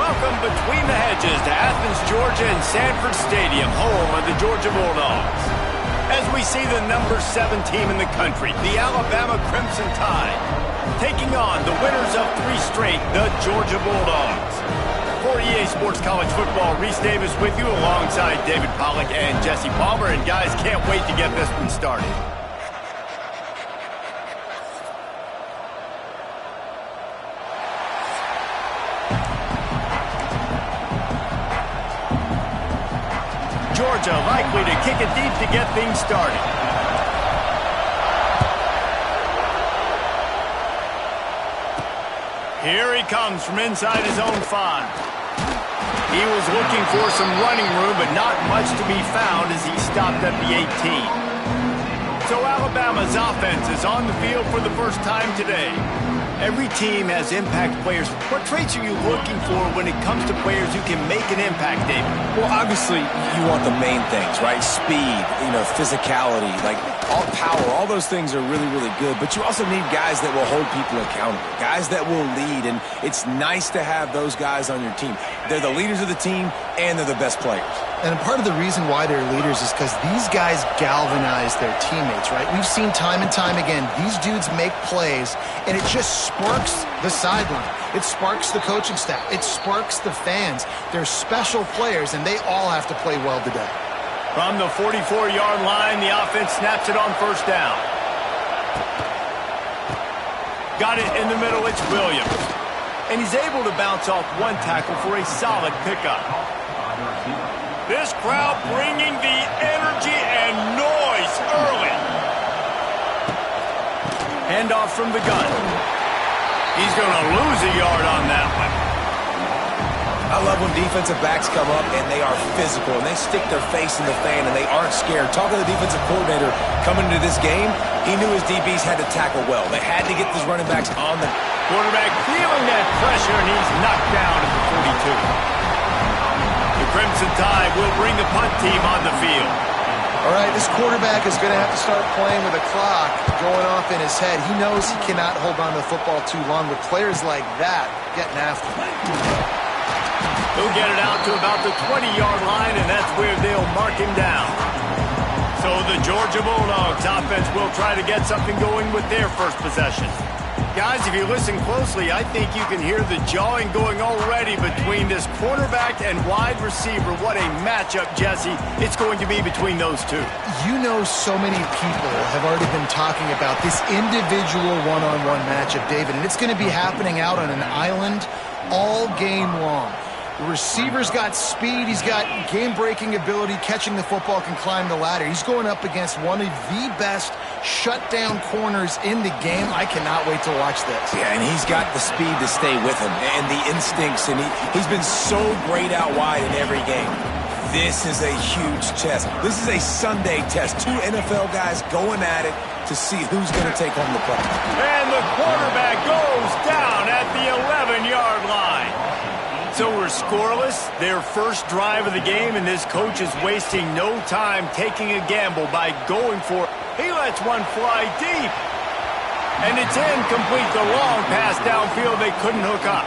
Welcome between the hedges to Athens, Georgia and Sanford Stadium, home of the Georgia Bulldogs. As we see the number 7 team in the country, the Alabama Crimson Tide, taking on the winners of 3 straight, the Georgia Bulldogs. For EA Sports College Football, Reese Davis with you alongside David Pollack and Jesse Palmer. And guys, can't wait to get this one started. Georgia likely to kick it deep to get things started. Here he comes from inside his own 5. He was looking for some running room, but not much to be found as he stopped at the 18. So Alabama's offense is on the field for the first time today. Every team has impact players. What traits are you looking for when it comes to players who can make an impact, David? Well, obviously, you want the main things, right? Speed, physicality, like all power, all those things are really, really good. But you also need guys that will hold people accountable, guys that will lead. And it's nice to have those guys on your team. They're the leaders of the team, and they're the best players. And part of the reason why they're leaders is because these guys galvanize their teammates, right? We've seen time and time again, these dudes make plays, and it just sparks the sideline. It sparks the coaching staff. It sparks the fans. They're special players, and they all have to play well today. From the 44-yard line, the offense snaps it on first down. Got it in the middle, it's Williams. And he's able to bounce off one tackle for a solid pickup. This crowd bringing the energy and noise early. Handoff from the gun. He's going to lose a yard on that one. I love when defensive backs come up and they are physical and they stick their face in the fan and they aren't scared. Talking to the defensive coordinator coming into this game, he knew his DBs had to tackle well. They had to get these running backs on the quarterback, feeling that pressure, and he's knocked down at the 42. The Crimson Tide will bring the punt team on the field. All right, this quarterback is going to have to start playing with a clock going off in his head. He knows he cannot hold on to the football too long with players like that getting after him. He'll get it out to about the 20-yard line, and that's where they'll mark him down. So the Georgia Bulldogs offense will try to get something going with their first possession. Guys, if you listen closely, I think you can hear the jawing going already between this quarterback and wide receiver. What a matchup, Jesse, it's going to be between those two. You know, so many people have already been talking about this individual one-on-one matchup, David, and it's going to be happening out on an island all game long. The receiver's got speed, he's got game-breaking ability, catching the football, can climb the ladder. He's going up against one of the best shutdown corners in the game. I cannot wait to watch this. Yeah, and he's got the speed to stay with him and the instincts, and he's been so great out wide in every game. This is a huge test. This is a Sunday test. 2 NFL guys going at it to see who's going to take home the ball. And the quarterback goes down at the 11-yard line. So we're scoreless, their first drive of the game, and this coach is wasting no time taking a gamble by going for it. He lets one fly deep. And it's incomplete. The long pass downfield, they couldn't hook up.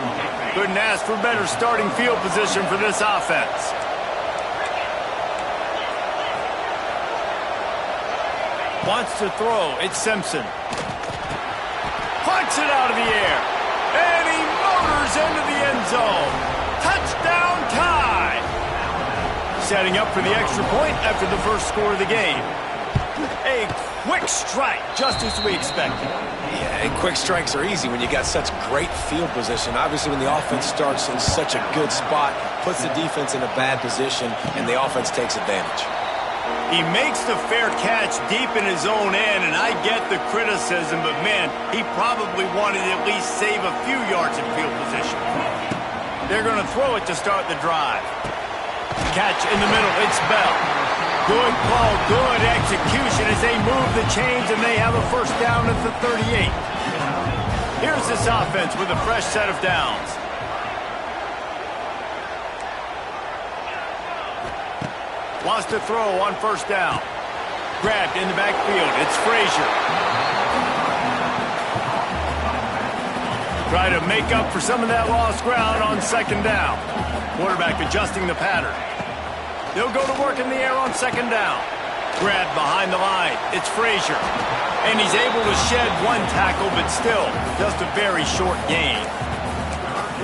Couldn't ask for better starting field position for this offense. Wants to throw, it's Simpson. Punts it out of the air. And he motors into the end zone. Touchdown Tide! Setting up for the extra point after the first score of the game. A quick strike, just as we expected. Yeah, and quick strikes are easy when you got such great field position. Obviously, when the offense starts in such a good spot, puts the defense in a bad position, and the offense takes advantage. He makes the fair catch deep in his own end, and I get the criticism, but man, he probably wanted to at least save a few yards in field position. They're going to throw it to start the drive. Catch in the middle, it's Bell. Good call, good execution as they move the chains, and they have a first down at the 38. Here's this offense with a fresh set of downs. Wants to throw on first down. Grabbed in the backfield. It's Frazier. Try to make up for some of that lost ground on second down. Quarterback adjusting the pattern. They'll go to work in the air on second down. Grabbed behind the line. It's Frazier. And he's able to shed one tackle, but still, just a very short gain.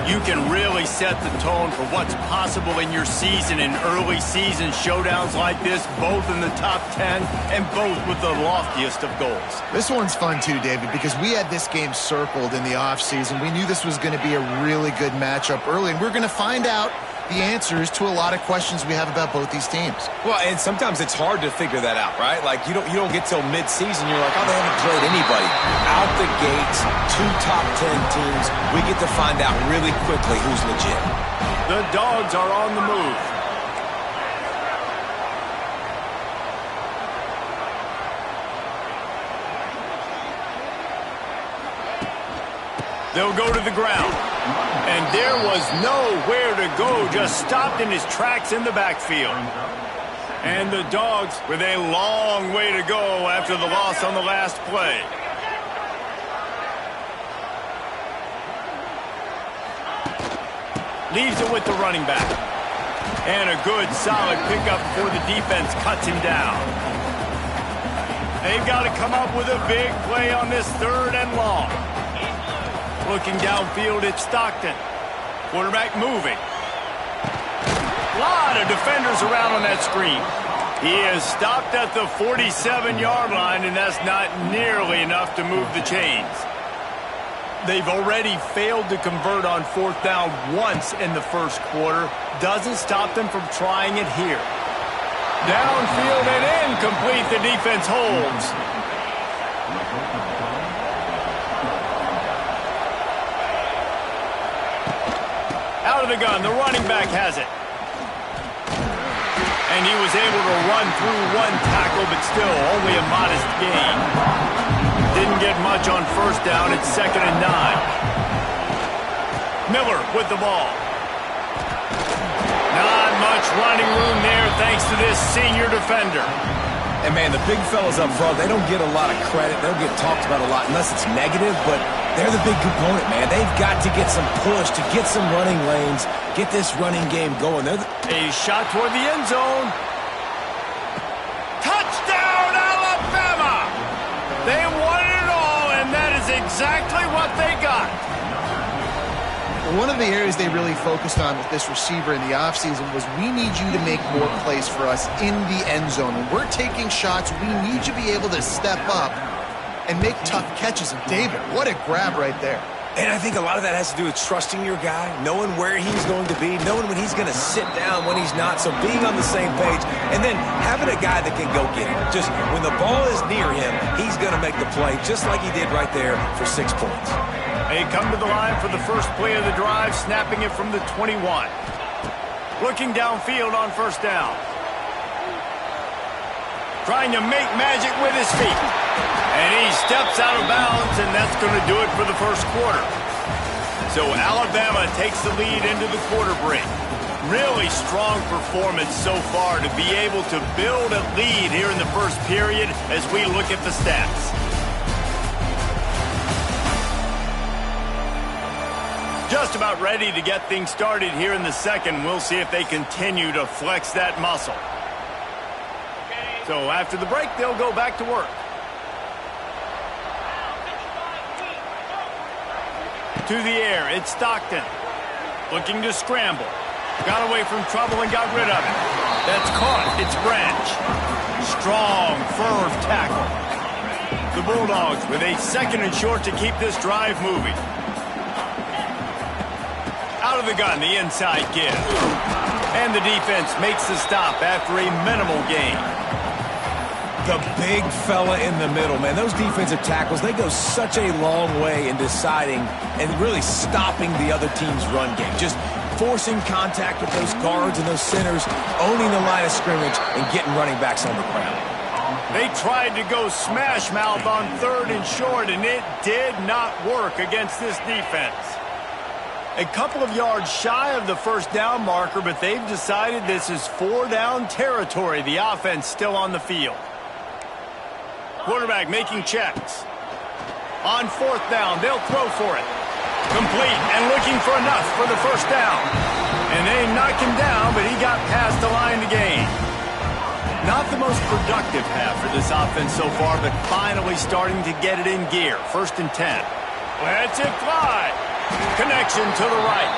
You can really set the tone for what's possible in your season in early season showdowns like this, both in the top 10 and both with the loftiest of goals. This one's fun too, David, because we had this game circled in the offseason. We knew this was going to be a really good matchup early, and we're going to find out the answers to a lot of questions we have about both these teams. Well, and sometimes it's hard to figure that out, right? Like, you don't get till mid-season, you're like, oh, they haven't played anybody. Out the gates, 2 top 10 teams, we get to find out really quickly who's legit. The Dogs are on the move. They'll go to the ground. And there was nowhere to go, just stopped in his tracks in the backfield. And the Dogs with a long way to go after the loss on the last play. Leaves it with the running back. And a good, solid pickup before the defense cuts him down. They've got to come up with a big play on this 3rd and long. Looking downfield, it's Stockton. Quarterback moving. A lot of defenders around on that screen. He is stopped at the 47-yard line, and that's not nearly enough to move the chains. They've already failed to convert on 4th down once in the first quarter. Doesn't stop them from trying it here. Downfield and incomplete. The defense holds. Out of the gun, the running back has it. And he was able to run through 1 tackle, but still only a modest gain. Didn't get much on 1st down. It's 2nd and 9. Miller with the ball. Not much running room there thanks to this senior defender. And, man, the big fellas up front, they don't get a lot of credit. They don't get talked about a lot unless it's negative, but they're the big component, man. They've got to get some push, to get some running lanes, get this running game going. A shot toward the end zone. Touchdown, Alabama! They won it all, and that is exactly what they got. One of the areas they really focused on with this receiver in the offseason was we need you to make more plays for us in the end zone. When we're taking shots, we need you to be able to step up and make tough catches. And David, what a grab right there. And I think a lot of that has to do with trusting your guy, knowing where he's going to be, knowing when he's going to sit down, when he's not, so being on the same page, and then having a guy that can go get it. Just when the ball is near him, he's going to make the play, just like he did right there for 6 points. They come to the line for the first play of the drive, snapping it from the 21. Looking downfield on 1st down. Trying to make magic with his feet. And he steps out of bounds, and that's going to do it for the first quarter. So Alabama takes the lead into the quarter break. Really strong performance so far to be able to build a lead here in the first period as we look at the stats. Just about ready to get things started here in the second. We'll see if they continue to flex that muscle. So after the break, they'll go back to work. To the air, it's Stockton. Looking to scramble. Got away from trouble and got rid of it. That's caught. It's Branch. Strong, firm tackle. The Bulldogs with a 2nd and short to keep this drive moving. Out of the gun, the inside give. And the defense makes the stop after a minimal gain. The big fella in the middle, man. Those defensive tackles, they go such a long way in deciding and really stopping the other team's run game. Just forcing contact with those guards and those centers, owning the line of scrimmage, and getting running backs on the ground. They tried to go smash mouth on 3rd and short, and it did not work against this defense. A couple of yards shy of the 1st down marker, but they've decided this is 4-down territory. The offense still on the field. Quarterback making checks. On 4th down, they'll throw for it. Complete and looking for enough for the first down. And they knocked him down, but he got past the line to gain. Not the most productive half for this offense so far, but finally starting to get it in gear. 1st and 10. Lets it fly. Connection to the right.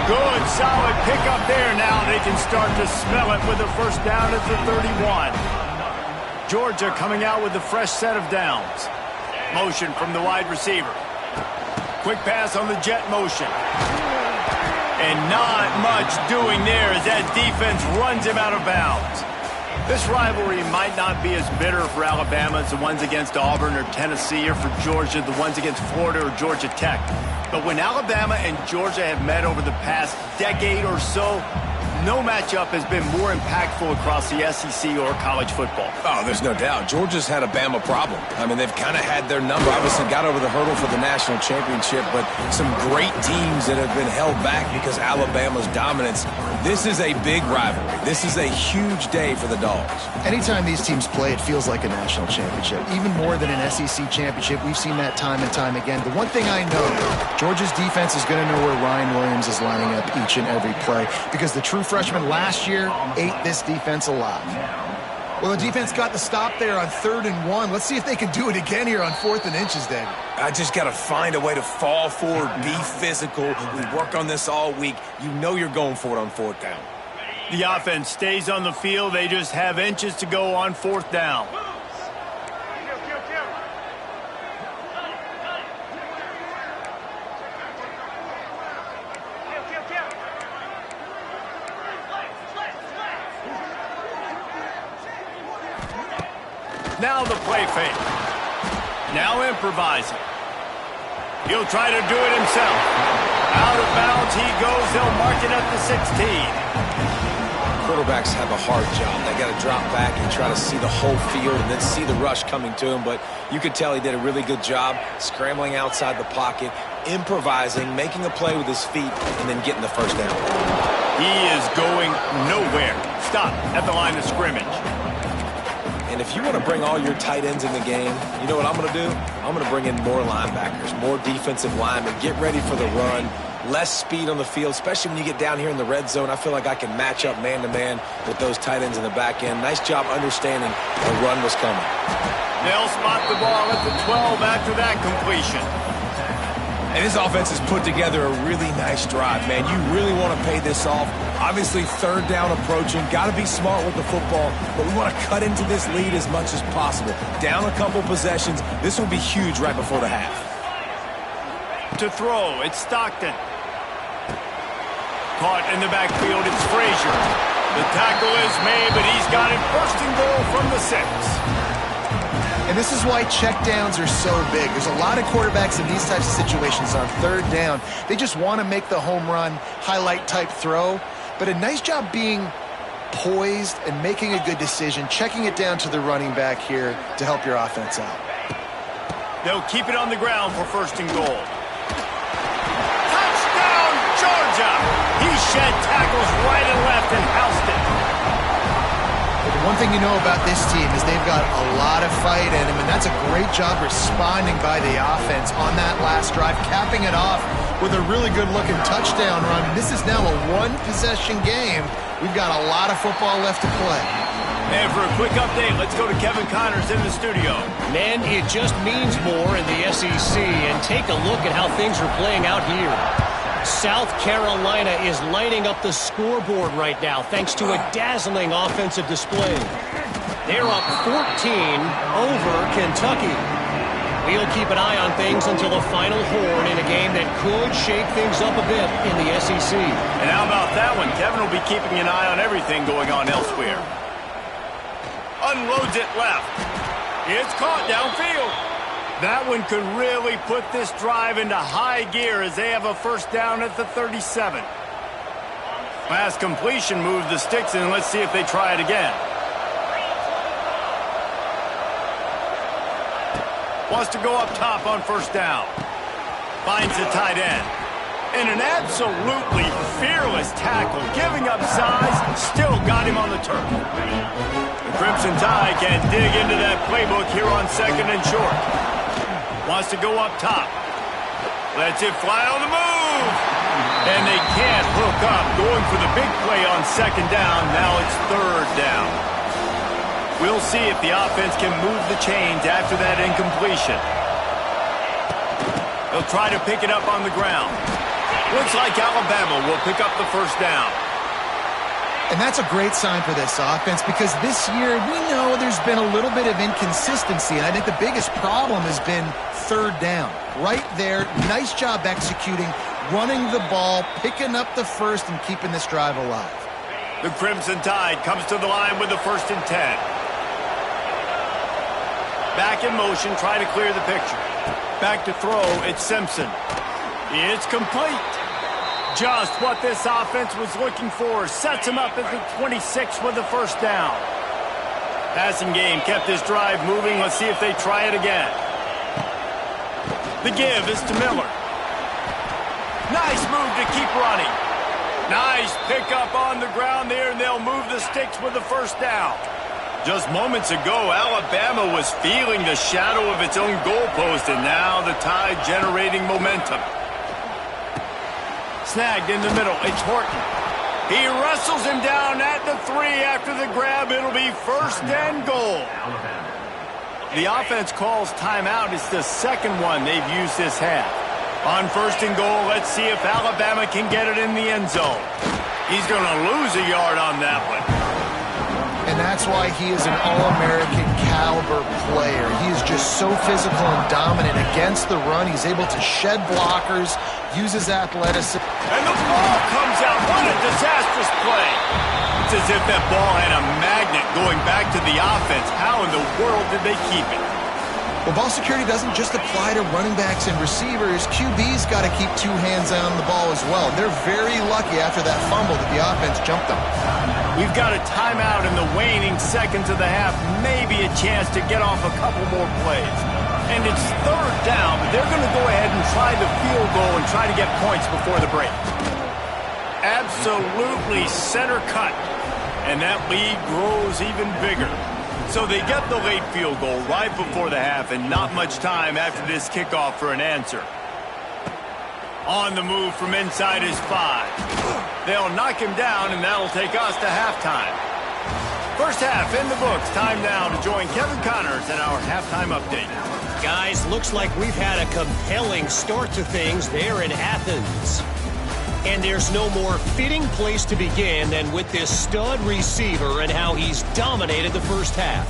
Good, solid pickup there. Now they can start to smell it with the first down at the 31. Georgia coming out with a fresh set of downs. Motion from the wide receiver. Quick pass on the jet motion. And not much doing there as that defense runs him out of bounds. This rivalry might not be as bitter for Alabama as the ones against Auburn or Tennessee, or for Georgia, the ones against Florida or Georgia Tech. But when Alabama and Georgia have met over the past decade or so, no matchup has been more impactful across the SEC or college football. Oh, there's no doubt. Georgia's had a Bama problem. I mean, they've kind of had their number. Obviously got over the hurdle for the national championship, but some great teams that have been held back because Alabama's dominance. This is a big rivalry. This is a huge day for the Dogs. Anytime these teams play, it feels like a national championship. Even more than an SEC championship. We've seen that time and time again. The one thing I know, Georgia's defense is going to know where Ryan Williams is lining up each and every play, because the true freshman last year ate this defense alive. Well, the defense got the stop there on 3rd and 1. Let's see if they can do it again here on 4th and inches, David. I just got to find a way to fall forward, be physical. We work on this all week. You know you're going for it on 4th down. The offense stays on the field. They just have inches to go on 4th down. Now the play fake. Now improvising. He'll try to do it himself. Out of bounds he goes. They'll mark it at the 16. Quarterbacks have a hard job. They got to drop back and try to see the whole field and then see the rush coming to him. But you could tell he did a really good job scrambling outside the pocket, improvising, making a play with his feet, and then getting the first down. He is going nowhere. Stop at the line of scrimmage. And if you want to bring all your tight ends in the game, you know what I'm going to do? I'm going to bring in more linebackers, more defensive linemen, get ready for the run, less speed on the field, especially when you get down here in the red zone. I feel like I can match up man-to-man with those tight ends in the back end. Nice job understanding the run was coming. They'll spot the ball at the 12 after that completion. And this offense has put together a really nice drive, man. You really want to pay this off. Obviously, 3rd down approaching. Got to be smart with the football, but we want to cut into this lead as much as possible. Down a couple possessions. This will be huge right before the half. To throw, it's Stockton. Caught in the backfield, it's Frazier. The tackle is made, but he's got it 1st and goal from the 6. And this is why checkdowns are so big. There's a lot of quarterbacks in these types of situations on 3rd down. They just want to make the home run, highlight type throw. But a nice job being poised and making a good decision, checking it down to the running back here to help your offense out. They'll keep it on the ground for 1st and goal. Touchdown, Georgia! He shed tackles right and left and housed it. The one thing you know about this team is they've got a lot of fight in them, and that's a great job responding by the offense on that last drive, capping it off with a really good-looking touchdown run. This is now a one-possession game. We've got a lot of football left to play. And for a quick update, let's go to Kevin Connors in the studio. Man, it just means more in the SEC, and take a look at how things are playing out here. South Carolina is lighting up the scoreboard right now thanks to a dazzling offensive display. They're up 14 over Kentucky. We'll keep an eye on things until the final horn in a game that could shake things up a bit in the SEC. And how about that one? Kevin will be keeping an eye on everything going on elsewhere. Unloads it left. It's caught downfield. That one could really put this drive into high gear as they have a 1st down at the 37. Last completion moved the sticks, and let's see if they try it again. Wants to go up top on 1st down. Finds the tight end. And an absolutely fearless tackle, giving up size, still got him on the turf. The Crimson Tide can dig into that playbook here on 2nd and short. Wants to go up top. Lets it fly on the move. And they can't hook up. Going for the big play on second down. Now it's third down. We'll see if the offense can move the chains after that incompletion. They'll try to pick it up on the ground. Looks like Alabama will pick up the first down. And that's a great sign for this offense because this year we know there's been a little bit of inconsistency, and I think the biggest problem has been third down. Right there, nice job executing, running the ball, picking up the first, and keeping this drive alive. The Crimson Tide comes to the line with the 1st and 10. Back in motion, try to clear the picture. Back to throw, it's Simpson. It's complete. Just what this offense was looking for. Sets him up at the 26 with the first down. Passing game kept this drive moving. Let's see if they try it again. The give is to Miller. Nice move to keep running. Nice pickup on the ground there, and they'll move the sticks with the first down. Just moments ago, Alabama was feeling the shadow of its own goalpost, and now the Tide generating momentum. Snagged in the middle, it's Horton. He wrestles him down at the 3 after the grab. It'll be 1st and goal. The offense calls timeout. It's the second one they've used this half. On 1st and goal, let's see if Alabama can get it in the end zone. He's going to lose a yard on that one. And that's why he is an All-American caliber player. He is just so physical and dominant against the run. He's able to shed blockers, use his athleticism. And the ball comes out. What a disastrous play. It's as if that ball had a magnet going back to the offense. How in the world did they keep it? Well, ball security doesn't just apply to running backs and receivers. QB's got to keep 2 hands on the ball as well. They're very lucky after that fumble that the offense jumped on. We've got a timeout in the waning seconds of the half. Maybe a chance to get off a couple more plays. And it's third down, but they're going to go ahead and try the field goal and try to get points before the break. Absolutely center cut. And that lead grows even bigger. So they get the late field goal right before the half, and not much time after this kickoff for an answer. On the move from inside his 5. They'll knock him down, and that'll take us to halftime. First half in the books. Time now to join Kevin Connors in our halftime update. Guys, looks like we've had a compelling start to things there in Athens. And there's no more fitting place to begin than with this stud receiver and how he's dominated the first half.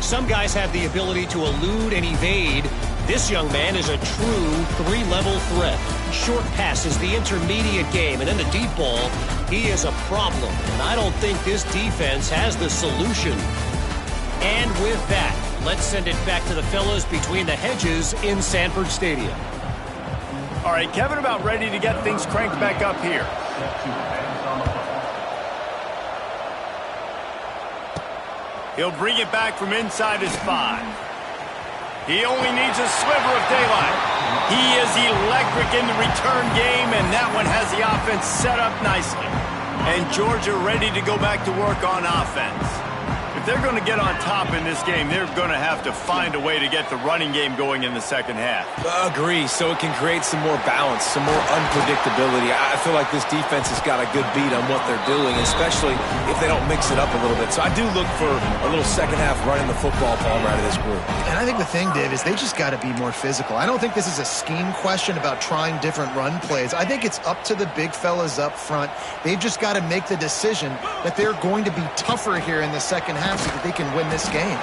Some guys have the ability to elude and evade. This young man is a true 3-level threat. Short passes, the intermediate game, and then the deep ball. He is a problem, and I don't think this defense has the solution. And with that, let's send it back to the fellas between the hedges in Sanford Stadium. All right, Kevin, about ready to get things cranked back up here. He'll bring it back from inside his 5. He only needs a sliver of daylight. He is electric in the return game, and that one has the offense set up nicely. And Georgia ready to go back to work on offense. If they're going to get on top in this game, they're going to have to find a way to get the running game going in the second half. Agree, so it can create some more balance, some more unpredictability. I feel like this defense has got a good beat on what they're doing, especially if they don't mix it up a little bit. So I do look for a little second half running the football ball out of this group. And I think the thing, Dave, is they just got to be more physical. I don't think this is a scheme question about trying different run plays. I think it's up to the big fellas up front. They've just got to make the decision that they're going to be tougher here in the second half so that they can win this game.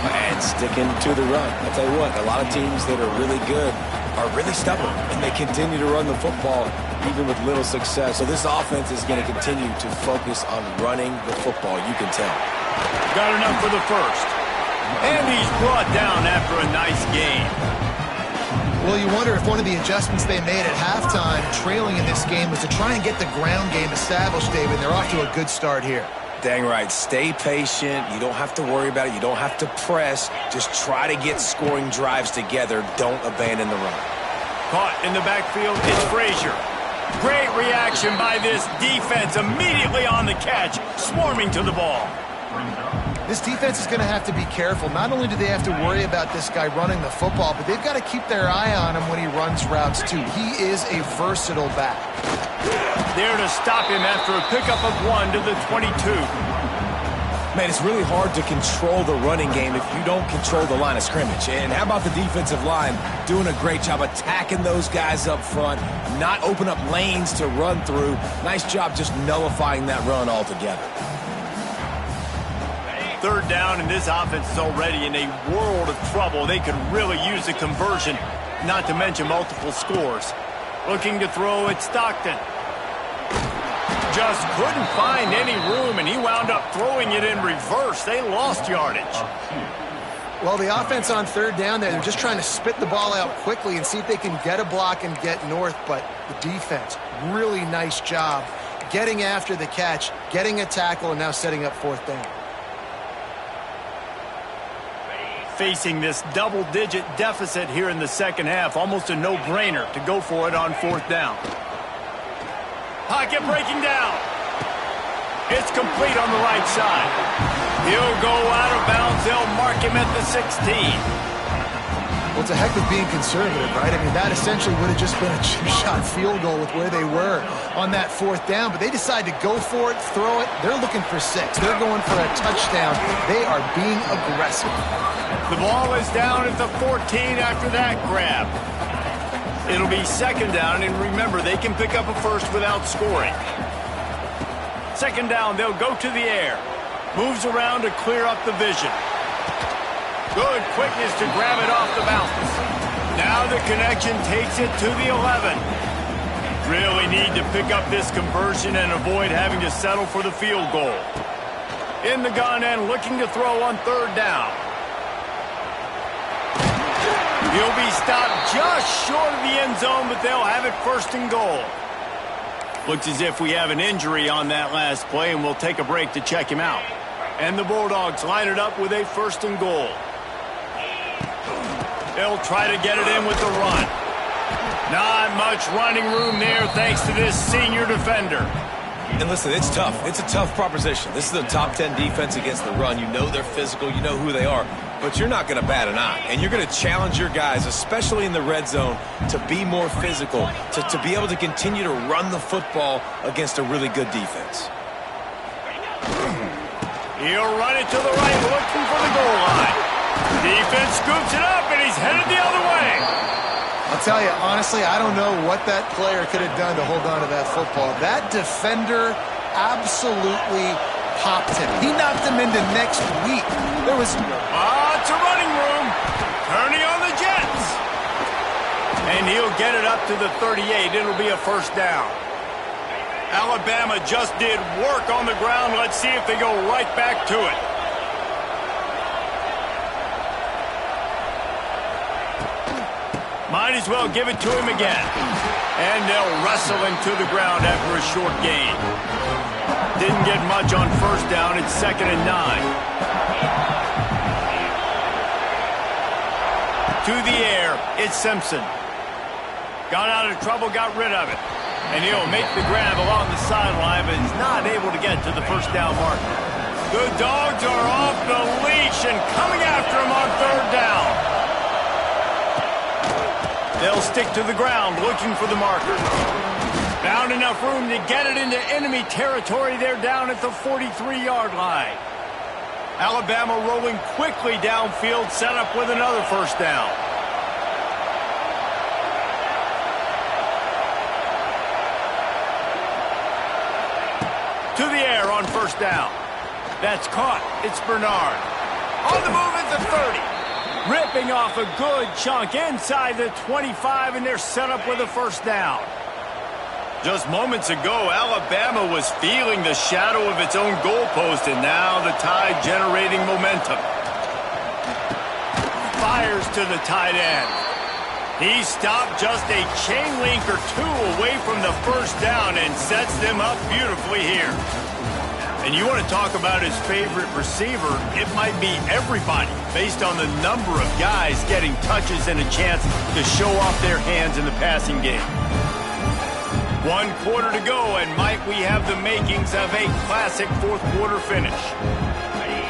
And sticking to the run. I'll tell you what, a lot of teams that are really good are really stubborn, and they continue to run the football even with little success. So this offense is going to continue to focus on running the football, you can tell. Got enough for the first. And he's brought down after a nice game. Well, you wonder if one of the adjustments they made at halftime, trailing in this game, was to try and get the ground game established, David. They're off to a good start here. Dang right. Stay patient. You don't have to worry about it. You don't have to press. Just try to get scoring drives together. Don't abandon the run. Caught in the backfield, it's Frazier. Great reaction by this defense. Immediately on the catch, swarming to the ball. This defense is going to have to be careful. Not only do they have to worry about this guy running the football, but they've got to keep their eye on him when he runs routes too. He is a versatile back. There to stop him after a pickup of 1 to the 22. Man, it's really hard to control the running game if you don't control the line of scrimmage. And how about the defensive line doing a great job attacking those guys up front, not open up lanes to run through. Nice job just nullifying that run altogether. Third down, and this offense is already in a world of trouble. They could really use a conversion, not to mention multiple scores. Looking to throw at Stockton. Just couldn't find any room, and he wound up throwing it in reverse. They lost yardage. Well, the offense on third down there, they're just trying to spit the ball out quickly and see if they can get a block and get north, but the defense, really nice job getting after the catch, getting a tackle, and now setting up fourth down. Facing this double-digit deficit here in the second half, almost a no-brainer to go for it on fourth down. Pocket breaking down. It's complete on the right side. He'll go out of bounds. They'll mark him at the 16. Well, it's a heck of being conservative, right? I mean, that essentially would have just been a two-shot field goal with where they were on that fourth down, but they decide to go for it, throw it. They're looking for 6. They're going for a touchdown. They are being aggressive. The ball is down at the 14 after that grab. It'll be second down, and remember, they can pick up a first without scoring. Second down, they'll go to the air. Moves around to clear up the vision. Good quickness to grab it off the bounce. Now the connection takes it to the 11. Really need to pick up this conversion and avoid having to settle for the field goal. In the gun and looking to throw on third down. He'll be stopped just short of the end zone, but they'll have it first and goal. Looks as if we have an injury on that last play, and we'll take a break to check him out. And the Bulldogs line it up with a first and goal. They'll try to get it in with the run. Not much running room there thanks to this senior defender. And listen, it's tough. It's a tough proposition. This is a top 10 defense against the run. You know they're physical. You know who they are. But you're not going to bat an eye. And you're going to challenge your guys, especially in the red zone, to be more physical, to be able to continue to run the football against a really good defense. He'll run it to the right, looking for the goal line. Defense scoops it up, and he's headed the other way. I'll tell you, honestly, I don't know what that player could have done to hold on to that football. That defender absolutely popped him. He knocked him into next week. There was... it's a running room. Turning on the Jets. And he'll get it up to the 38. It'll be a first down. Alabama just did work on the ground. Let's see if they go right back to it. Might as well give it to him again. And they'll wrestle him to the ground after a short gain. Didn't get much on first down. It's 2nd and 9. To the air, it's Simpson. Got out of trouble, got rid of it. And he'll make the grab along the sideline, but is not able to get to the first down marker. The Dogs are off the leash and coming after him on third down. They'll stick to the ground looking for the marker. Found enough room to get it into enemy territory. They're down at the 43-yard line. Alabama rolling quickly downfield, set up with another first down. To the air on first down. That's caught. It's Bernard. On the move at the 30. Ripping off a good chunk inside the 25, and they're set up with a first down. Just moments ago, Alabama was feeling the shadow of its own goalpost, and now the Tide generating momentum. Fires to the tight end. He stopped just a chain link or two away from the first down and sets them up beautifully here. And you want to talk about his favorite receiver, it might be everybody based on the number of guys getting touches and a chance to show off their hands in the passing game. 1 quarter to go, and might we have the makings of a classic fourth quarter finish.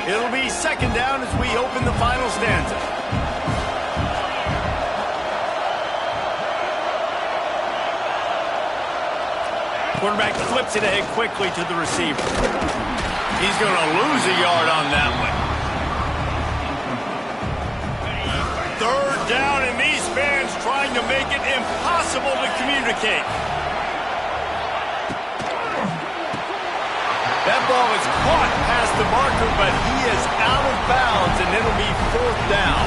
It'll be second down as we open the final stanza. Quarterback flips it ahead quickly to the receiver. He's going to lose a yard on that one. Third down, and these fans trying to make it impossible to communicate. That ball is caught past the marker, but he is out of bounds, and it'll be fourth down.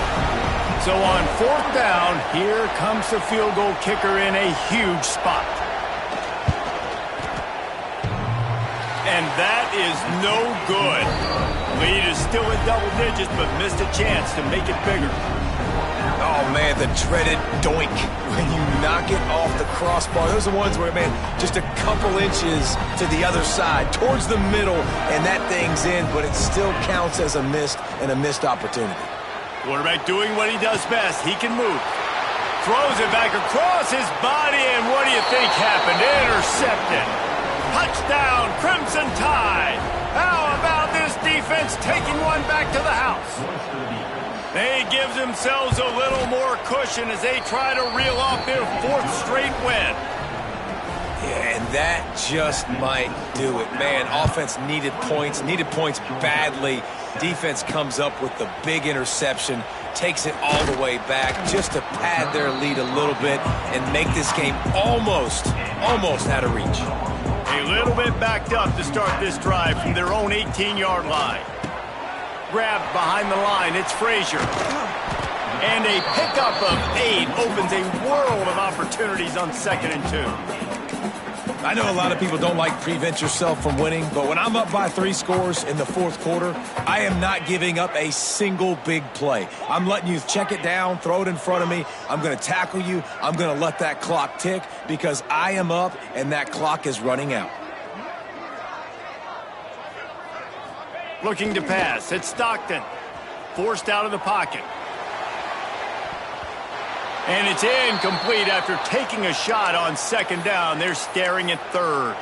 So on fourth down, here comes the field goal kicker in a huge spot. And that is no good. Lead is still in double digits, but missed a chance to make it bigger. Oh, man, the dreaded doink when you knock it off the crossbar. Those are the ones where, man, just a couple inches to the other side, towards the middle, and that thing's in, but it still counts as a missed opportunity. Quarterback doing what he does best. He can move. Throws it back across his body, and what do you think happened? Intercepted. Touchdown, Crimson Tide. How about this defense taking one back to the house? They give themselves a little more cushion as they try to reel off their fourth straight win. Yeah, and that just might do it. Man, offense needed points badly. Defense comes up with the big interception, takes it all the way back just to pad their lead a little bit and make this game almost out of reach. A little bit backed up to start this drive from their own 18-yard line. Grabbed behind the line, it's Frazier. And a pickup of 8 opens a world of opportunities on 2nd and 2. I know a lot of people don't like prevent yourself from winning, but when I'm up by 3 scores in the fourth quarter, I am not giving up a single big play. I'm letting you check it down, throw it in front of me. I'm going to tackle you. I'm going to let that clock tick because I am up and that clock is running out. Looking to pass. It's Stockton. Forced out of the pocket. And it's incomplete after taking a shot on 2nd down. They're staring at 3rd.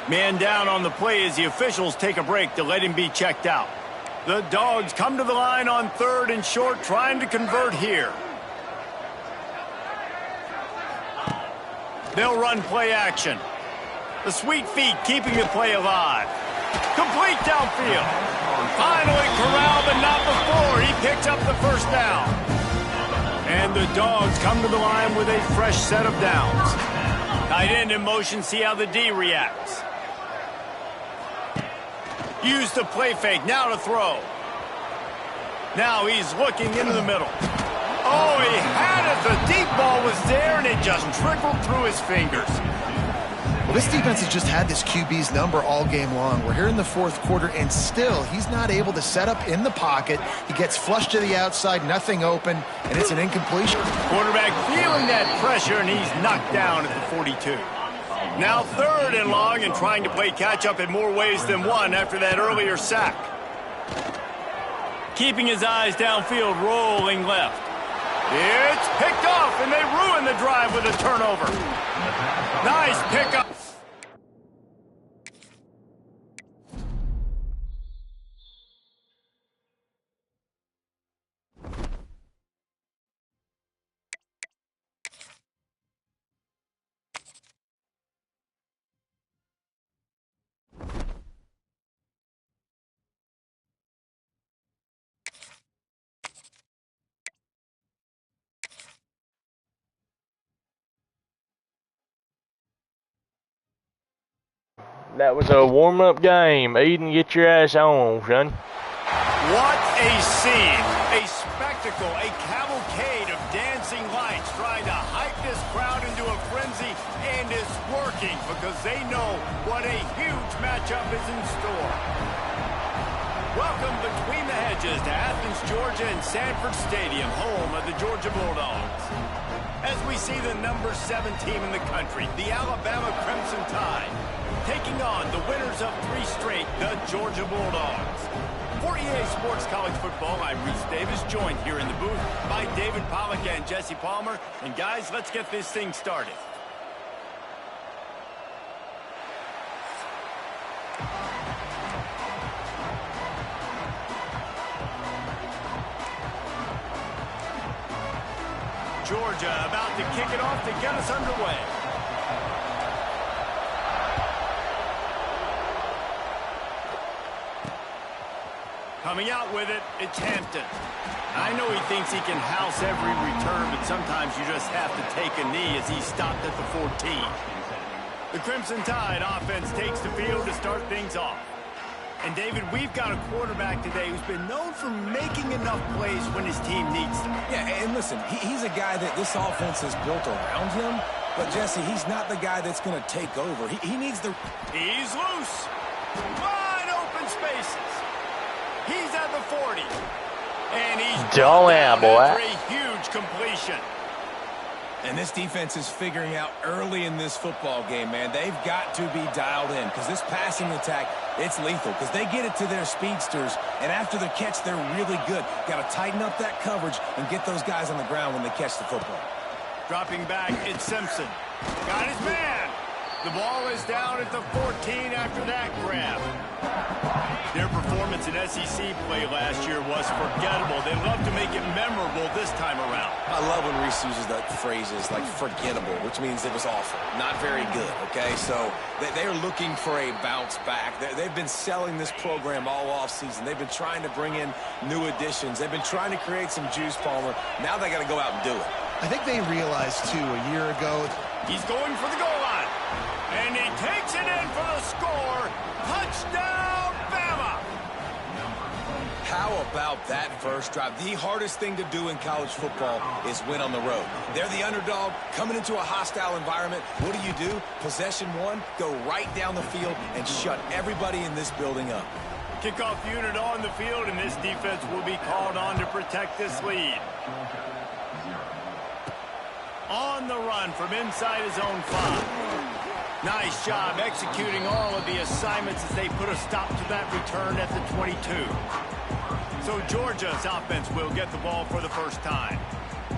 Man down on the play as the officials take a break to let him be checked out. The Dogs come to the line on 3rd and short, trying to convert here. They'll run play action. The sweet feet keeping the play alive. Complete downfield. Finally corralled, but not before. He picks up the first down. And the Dogs come to the line with a fresh set of downs. Tight end in motion, see how the D reacts. Use the play fake, now to throw. Now he's looking into the middle. Oh, he had it. The deep ball was there, and it just trickled through his fingers. Well, this defense has just had this QB's number all game long. We're here in the fourth quarter, and still he's not able to set up in the pocket. He gets flushed to the outside, nothing open, and it's an incompletion. Quarterback feeling that pressure, and he's knocked down at the 42. Now 3rd and long, and trying to play catch-up in more ways than one after that earlier sack. Keeping his eyes downfield, rolling left. It's picked off, and they ruin the drive with a turnover. Nice pickup. That was a warm-up game. Eden, get your ass on, son. What a scene. A spectacle, a cavalcade of dancing lights trying to hype this crowd into a frenzy, and it's working because they know what a huge matchup is in store. Welcome between the hedges to Athens, Georgia and Sanford Stadium, home of the Georgia Bulldogs. As we see the number 7 team in the country, the Alabama Crimson Tide, taking on the winners of 3 straight, the Georgia Bulldogs. For EA Sports College Football, I'm Reese Davis, joined here in the booth by David Pollack and Jesse Palmer. And guys, let's get this thing started. Georgia about to kick it off to get us underway. Coming out with it, it's Hampton. I know he thinks he can house every return, but sometimes you just have to take a knee as he stopped at the 14. The Crimson Tide offense takes the field to start things off. And, David, we've got a quarterback today who's been known for making enough plays when his team needs them. Yeah, and listen, he's a guy that this offense is built around him. But, Jesse, he's not the guy that's going to take over. He needs the... He's loose. Wide open spaces. He's at the 40. And he's Don't out, boy. after a huge completion. And this defense is figuring out early in this football game, man. They've got to be dialed in because this passing attack, it's lethal because they get it to their speedsters, and after the catch, they're really good. Got to tighten up that coverage and get those guys on the ground when they catch the football. Dropping back, it's Simpson. Got his man. The ball is down at the 14 after that grab. Their performance in SEC play last year was forgettable. They'd love to make it memorable this time around. I love when Reese uses that phrases like forgettable, which means it was awful, not very good, okay? So they're looking for a bounce back. They've been selling this program all offseason. They've been trying to bring in new additions. They've been trying to create some juice, Palmer. Now they got to go out and do it. I think they realized, too, a year ago. He's going for the goal line. And he takes it in for the score. Touchdown, Bama! How about that first drive? The hardest thing to do in college football is win on the road. They're the underdog coming into a hostile environment. What do? Possession one, go right down the field and shut everybody in this building up. Kickoff unit on the field, and this defense will be called on to protect this lead. On the run from inside his own 5. Nice job executing all of the assignments as they put a stop to that return at the 22. So Georgia's offense will get the ball for the first time.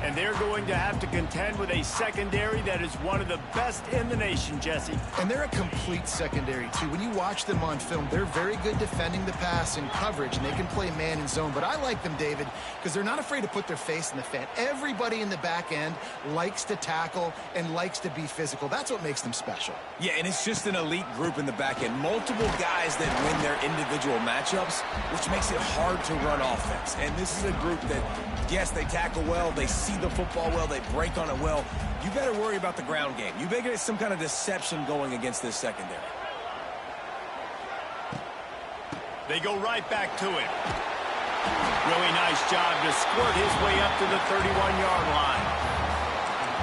And they're going to have to contend with a secondary that is one of the best in the nation, Jesse. And they're a complete secondary, too. When you watch them on film, they're very good defending the pass and coverage, and they can play man and zone. But I like them, David, because they're not afraid to put their face in the fan. Everybody in the back end likes to tackle and likes to be physical. That's what makes them special. Yeah, and it's just an elite group in the back end. Multiple guys that win their individual matchups, which makes it hard to run offense. And this is a group that, yes, they tackle well, they see the football well, they break on it well. You better worry about the ground game. You better get some kind of deception going against this secondary. They go right back to it. Really nice job to squirt his way up to the 31-yard line.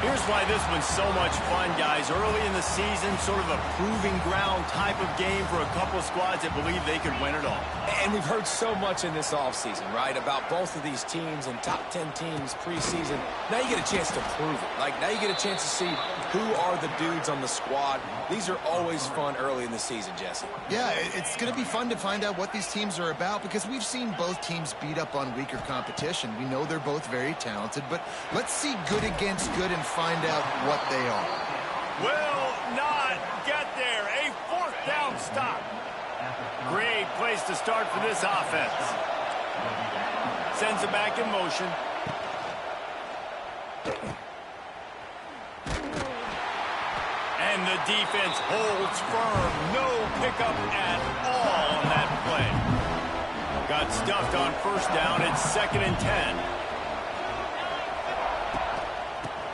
Here's why this one's so much fun, guys. Early in the season, sort of a proving ground type of game for a couple of squads that believe they could win it all. And we've heard so much in this offseason, right, about both of these teams and top 10 teams preseason. Now you get a chance to prove it. Like, now you get a chance to see who are the dudes on the squad. These are always fun early in the season, Jesse. Yeah, it's going to be fun to find out what these teams are about because we've seen both teams beat up on weaker competition. We know they're both very talented, but let's see good against good and find out what they are. Will not get there. A fourth down stop. Great place to start for this offense. Sends it back in motion. And the defense holds firm. No pickup at all on that play. Got stuffed on first down. It's 2nd and 10.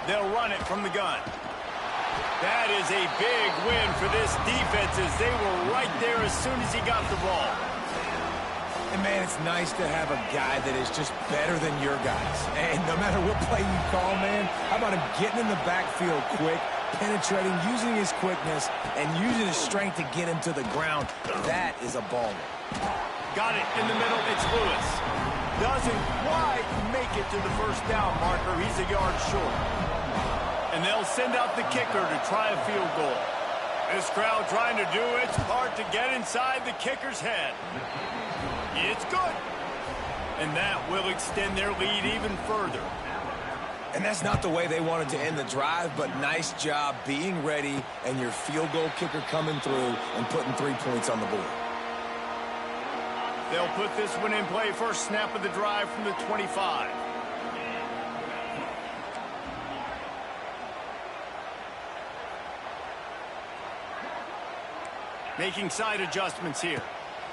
They'll run it from the gun. That is a big win for this defense as they were right there as soon as he got the ball. And, man, it's nice to have a guy that is just better than your guys. And no matter what play you call, man, how about him getting in the backfield quick, penetrating, using his quickness, and using his strength to get him to the ground. That is a baller. Got it in the middle. It's Lewis. Doesn't quite make it to the first down marker. He's a yard short. And they'll send out the kicker to try a field goal. This crowd trying to do its part to get inside the kicker's head. It's good. And that will extend their lead even further. And that's not the way they wanted to end the drive, but nice job being ready and your field goal kicker coming through and putting 3 points on the board. They'll put this one in play. First snap of the drive from the 25. Making side adjustments here.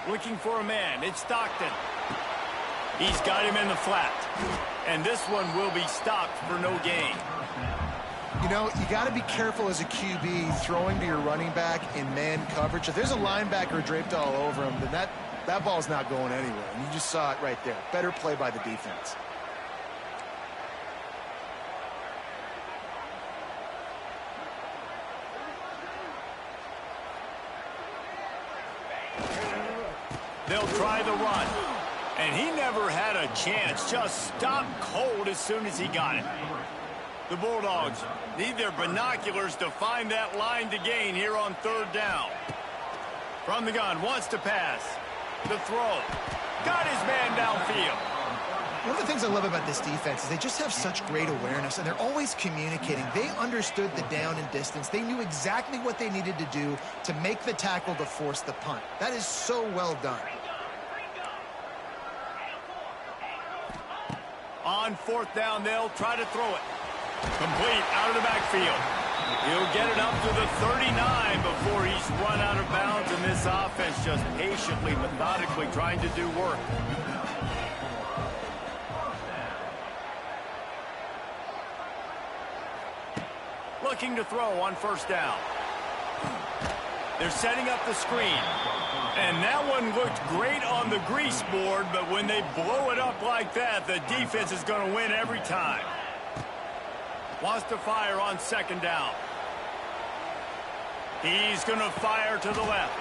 Looking for a man. It's Stockton. He's got him in the flat. And this one will be stopped for no gain. You know, you got to be careful as a QB throwing to your running back in man coverage. If there's a linebacker draped all over him, then that ball's not going anywhere. And you just saw it right there. Better play by the defense. They'll try the run. And he never had a chance. Just stopped cold as soon as he got it. The Bulldogs need their binoculars to find that line to gain here on third down. From the gun, wants to pass. The throw. Got his man downfield. One of the things I love about this defense is they just have such great awareness, and they're always communicating. They understood the down and distance. They knew exactly what they needed to do to make the tackle to force the punt. That is so well done. On fourth down, they'll try to throw it. Complete out of the backfield. He'll get it up to the 39 before he's run out of bounds, and this offense just patiently, methodically trying to do work. Looking to throw on first down. They're setting up the screen. And that one looked great on the grease board, but when they blow it up like that, the defense is going to win every time. Wants to fire on second down. He's going to fire to the left.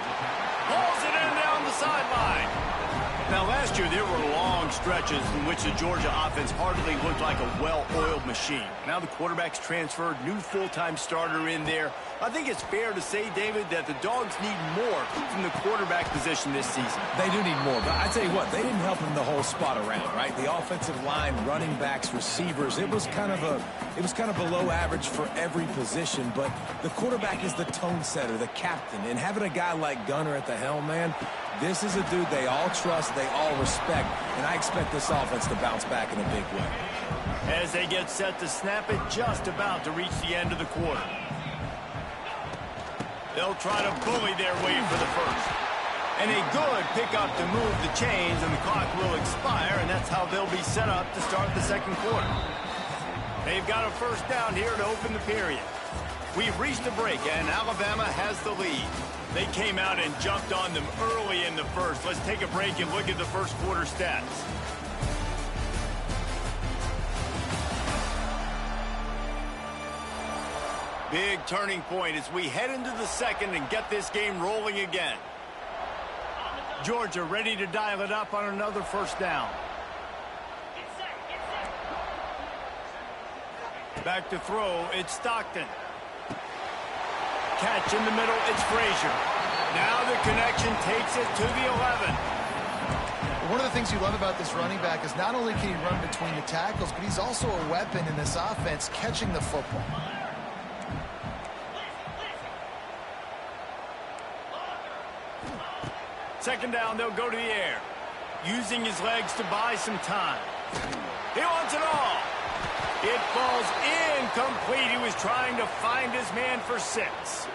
Pulls it in down the sideline. Now, last year, there were long stretches in which the Georgia offense hardly looked like a well-oiled machine. Now the quarterback's transferred, new full-time starter in there. I think it's fair to say, David, that the Dogs need more from the quarterback position this season. They do need more, but I tell you what, they didn't help him the whole spot around, right? The offensive line, running backs, receivers, it was kind of below average for every position, but the quarterback is the tone setter, the captain, and having a guy like Gunner at the helm, man, this is a dude they all trust, they all respect, and I expect this offense to bounce back in a big way. As they get set to snap it, just about to reach the end of the quarter. They'll try to bully their way for the first. And a good pickup to move the chains, and the clock will expire, and that's how they'll be set up to start the second quarter. They've got a first down here to open the period. We've reached a break, and Alabama has the lead. They came out and jumped on them early in the first. Let's take a break and look at the first quarter stats. Big turning point as we head into the second and get this game rolling again. Georgia ready to dial it up on another first down. Back to throw, it's Stockton. Catch in the middle, it's Frazier. Now the connection takes it to the 11. One of the things you love about this running back is not only can he run between the tackles, but he's also a weapon in this offense catching the football. Second down, they'll go to the air. Using his legs to buy some time. He wants it all. It falls incomplete. He was trying to find his man for 6.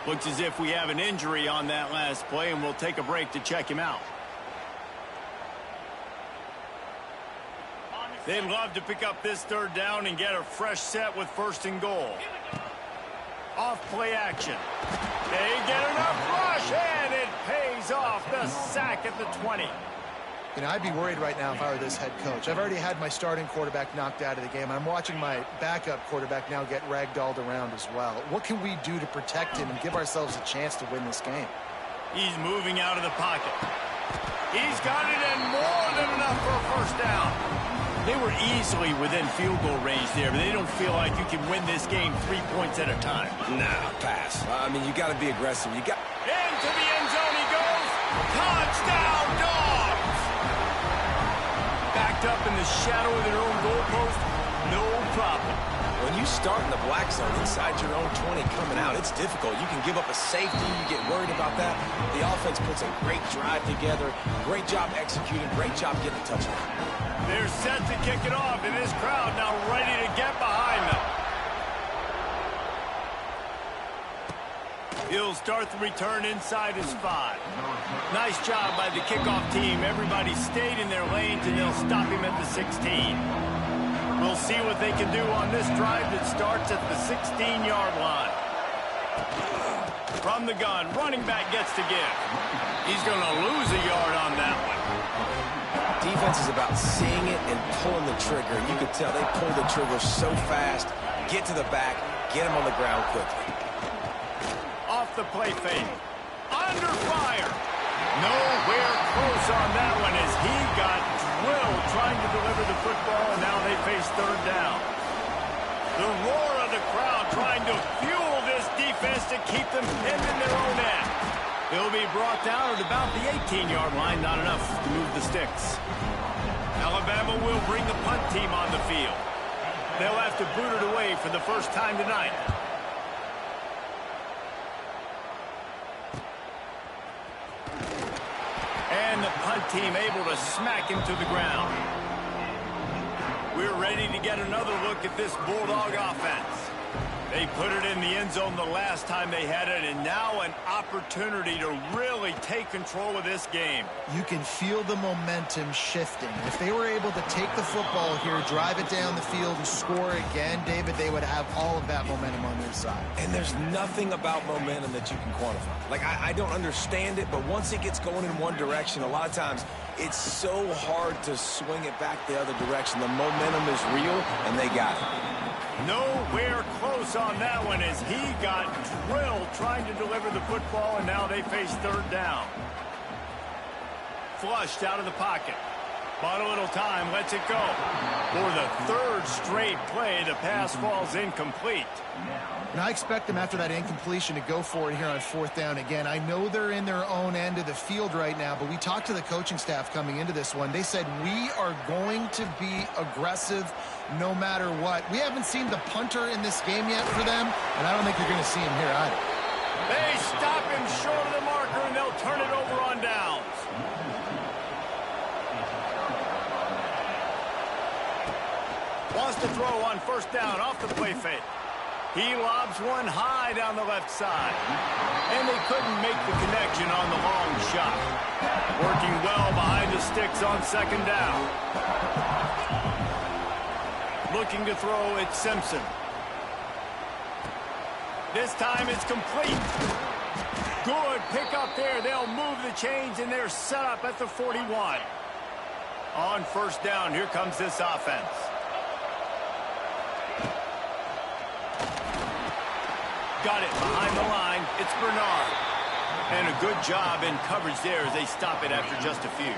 Looks as if we have an injury on that last play, and we'll take a break to check him out. They'd love to pick up this third down and get a fresh set with first and goal. Off play action. They get enough rush, and it pays off. The sack at the 20. You know, I'd be worried right now if I were this head coach. I've already had my starting quarterback knocked out of the game. I'm watching my backup quarterback now get ragdolled around as well. What can we do to protect him and give ourselves a chance to win this game? He's moving out of the pocket. He's got it, and more than enough for a first down. They were easily within field goal range there, but they don't feel like you can win this game 3 points at a time. Nah, pass. I mean, you got to be aggressive. You got into the end zone he goes. Touchdown, Dogs! Backed up in the shadow of their own goalpost, no problem. When you start in the black zone inside your own 20 coming out, it's difficult. You can give up a safety. You get worried about that. The offense puts a great drive together. Great job executing. Great job getting a touchdown. They're set to kick it off, and this crowd now ready to get behind them. He'll start the return inside his 5. Nice job by the kickoff team. Everybody stayed in their lanes, and they'll stop him at the 16. We'll see what they can do on this drive that starts at the 16-yard line. From the gun, running back gets to give. He's going to lose a yard on that one. Defense is about seeing it and pulling the trigger. You could tell they pull the trigger so fast, get to the back, get him on the ground quickly. Off the play fake. Under fire. Nowhere close on that one as he got drilled trying to deliver the football, and now they face third down. The roar of the crowd trying to fuel this defense to keep them pinned in their own end. He'll be brought down at about the 18-yard line, not enough to move the sticks. Alabama will bring the punt team on the field. They'll have to boot it away for the first time tonight. And the punt team able to smack him to the ground. We're ready to get another look at this Bulldog offense. They put it in the end zone the last time they had it, and now an opportunity to really take control of this game. You can feel the momentum shifting. If they were able to take the football here, drive it down the field, and score again, David, they would have all of that momentum on their side. And there's nothing about momentum that you can quantify. Like, I don't understand it, but once it gets going in one direction, a lot of times it's so hard to swing it back the other direction. The momentum is real, and they got it. Nowhere close on that one as he got drilled trying to deliver the football, and now they face third down. Flushed out of the pocket. Bought a little time, lets it go. For the third straight play, the pass falls incomplete. And I expect them after that incompletion to go for it here on fourth down again. I know they're in their own end of the field right now, but we talked to the coaching staff coming into this one. They said, we are going to be aggressive no matter what. We haven't seen the punter in this game yet for them, and I don't think you're going to see him here either. They stop him short of the marker, and they'll turn it over on downs. Wants to throw on first down off the play fake. He lobs one high down the left side. And they couldn't make the connection on the long shot. Working well behind the sticks on second down. Looking to throw, it's Simpson. This time it's complete. Good pick up there. They'll move the chains, and they're set up at the 41. On first down, here comes this offense. Got it behind the line. It's Bernard. And a good job in coverage there as they stop it after just a few.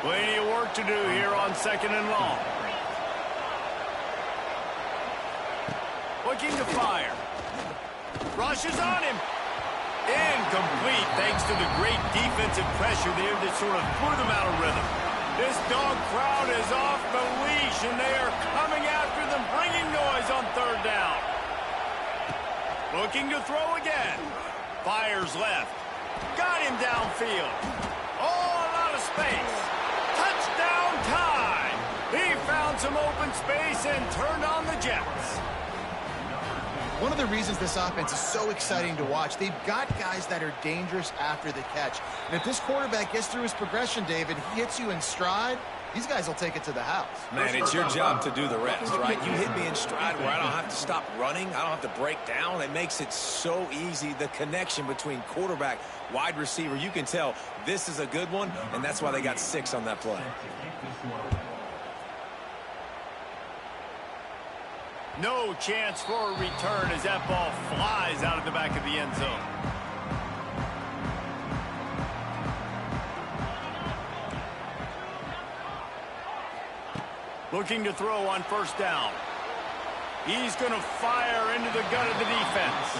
Plenty of work to do here on second and long. Looking to fire. Rushes on him. Incomplete thanks to the great defensive pressure there that sort of threw them out of rhythm. This dog crowd is off the leash, and they are coming after them, bringing noise on third down. Looking to throw again. Fires left. Got him downfield. Oh, a lot of space. Touchdown time. He found some open space and turned on the Jets. One of the reasons this offense is so exciting to watch, they've got guys that are dangerous after the catch. And if this quarterback gets through his progression, David, he hits you in stride, these guys will take it to the house. Man, it's your job to do the rest, right? You hit me in stride where I don't have to stop running. I don't have to break down. It makes it so easy, the connection between quarterback, wide receiver. You can tell this is a good one, and that's why they got 6 on that play. No chance for a return as that ball flies out of the back of the end zone. Looking to throw on first down. He's going to fire into the gut of the defense.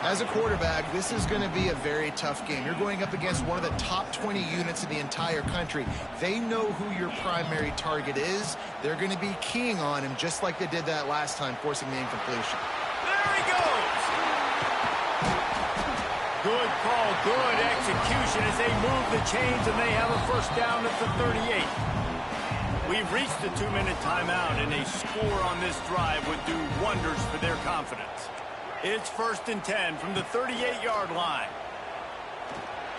As a quarterback, this is going to be a very tough game. You're going up against one of the top 20 units in the entire country. They know who your primary target is. They're going to be keying on him just like they did that last time, forcing the incompletion. There he goes! Good call, good execution as they move the chains, and they have a first down at the 38. We've reached the 2-minute timeout, and a score on this drive would do wonders for their confidence. It's 1st and 10 from the 38-yard line.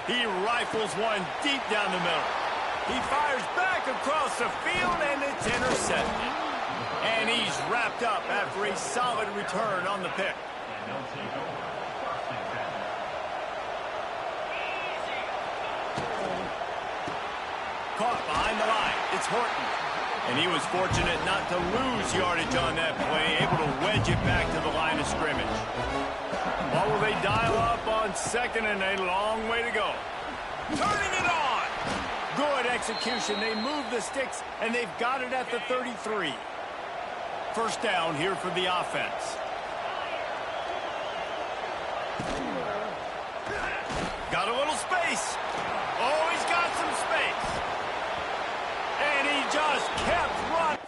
He rifles one deep down the middle. He fires back across the field, and it's intercepted. And he's wrapped up after a solid return on the pick. Caught behind the line. It's Horton. And he was fortunate not to lose yardage on that play, able to wedge it back to the line of scrimmage. What will they dial up on 2nd and a long way to go? Turning it on! Good execution. They move the sticks, and they've got it at the 33. 1st down here for the offense. Got a little space. Oh, he's got some space. And he just kept running.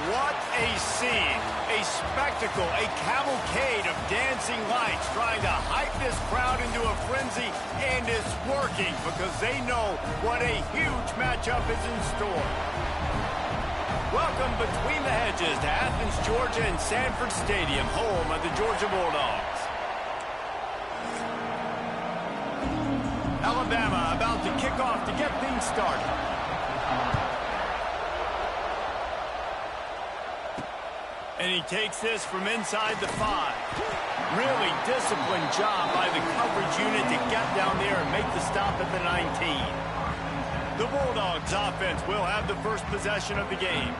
What a scene, a spectacle, a cavalcade of dancing lights trying to hype this crowd into a frenzy, and it's working because they know what a huge matchup is in store. Welcome between the hedges to Athens, Georgia and Sanford Stadium, home of the Georgia Bulldogs. Alabama about to kick off to get things started. And he takes this from inside the 5. Really disciplined job by the coverage unit to get down there and make the stop at the 19. The Bulldogs offense will have the first possession of the game.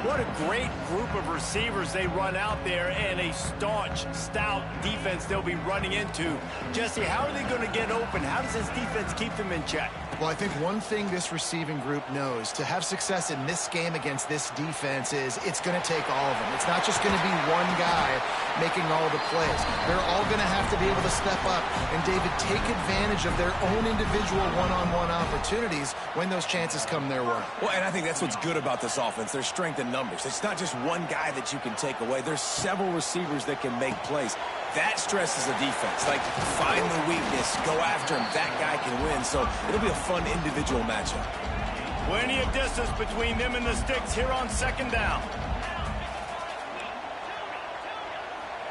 What a great group of receivers they run out there, and a staunch, stout defense they'll be running into. Jesse, how are they going to get open? How does this defense keep them in check? Well, I think one thing this receiving group knows to have success in this game against this defense is it's going to take all of them. It's not just going to be one guy making all the plays. They're all going to have to be able to step up and, David, take advantage of their own individual one-on-one opportunities when those chances come their way. Well, and I think that's what's good about this offense. Their strength in numbers. It's not just one guy that you can take away. There's several receivers that can make plays. That stresses the defense. Like, find the weakness, go after him. That guy can win. So it'll be a fun individual matchup. Plenty of distance between them and the sticks here on 2nd down.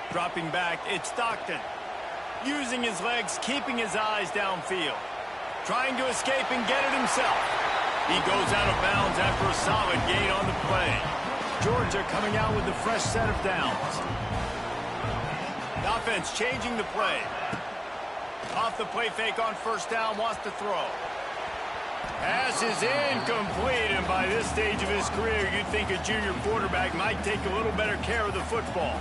Dropping back, it's Stockton. Using his legs, keeping his eyes downfield. Trying to escape and get it himself. He goes out of bounds after a solid gain on the play. Georgia coming out with a fresh set of downs. The offense changing the play. Off the play fake on 1st down, wants to throw. Pass is incomplete, and by this stage of his career, you'd think a junior quarterback might take a little better care of the football.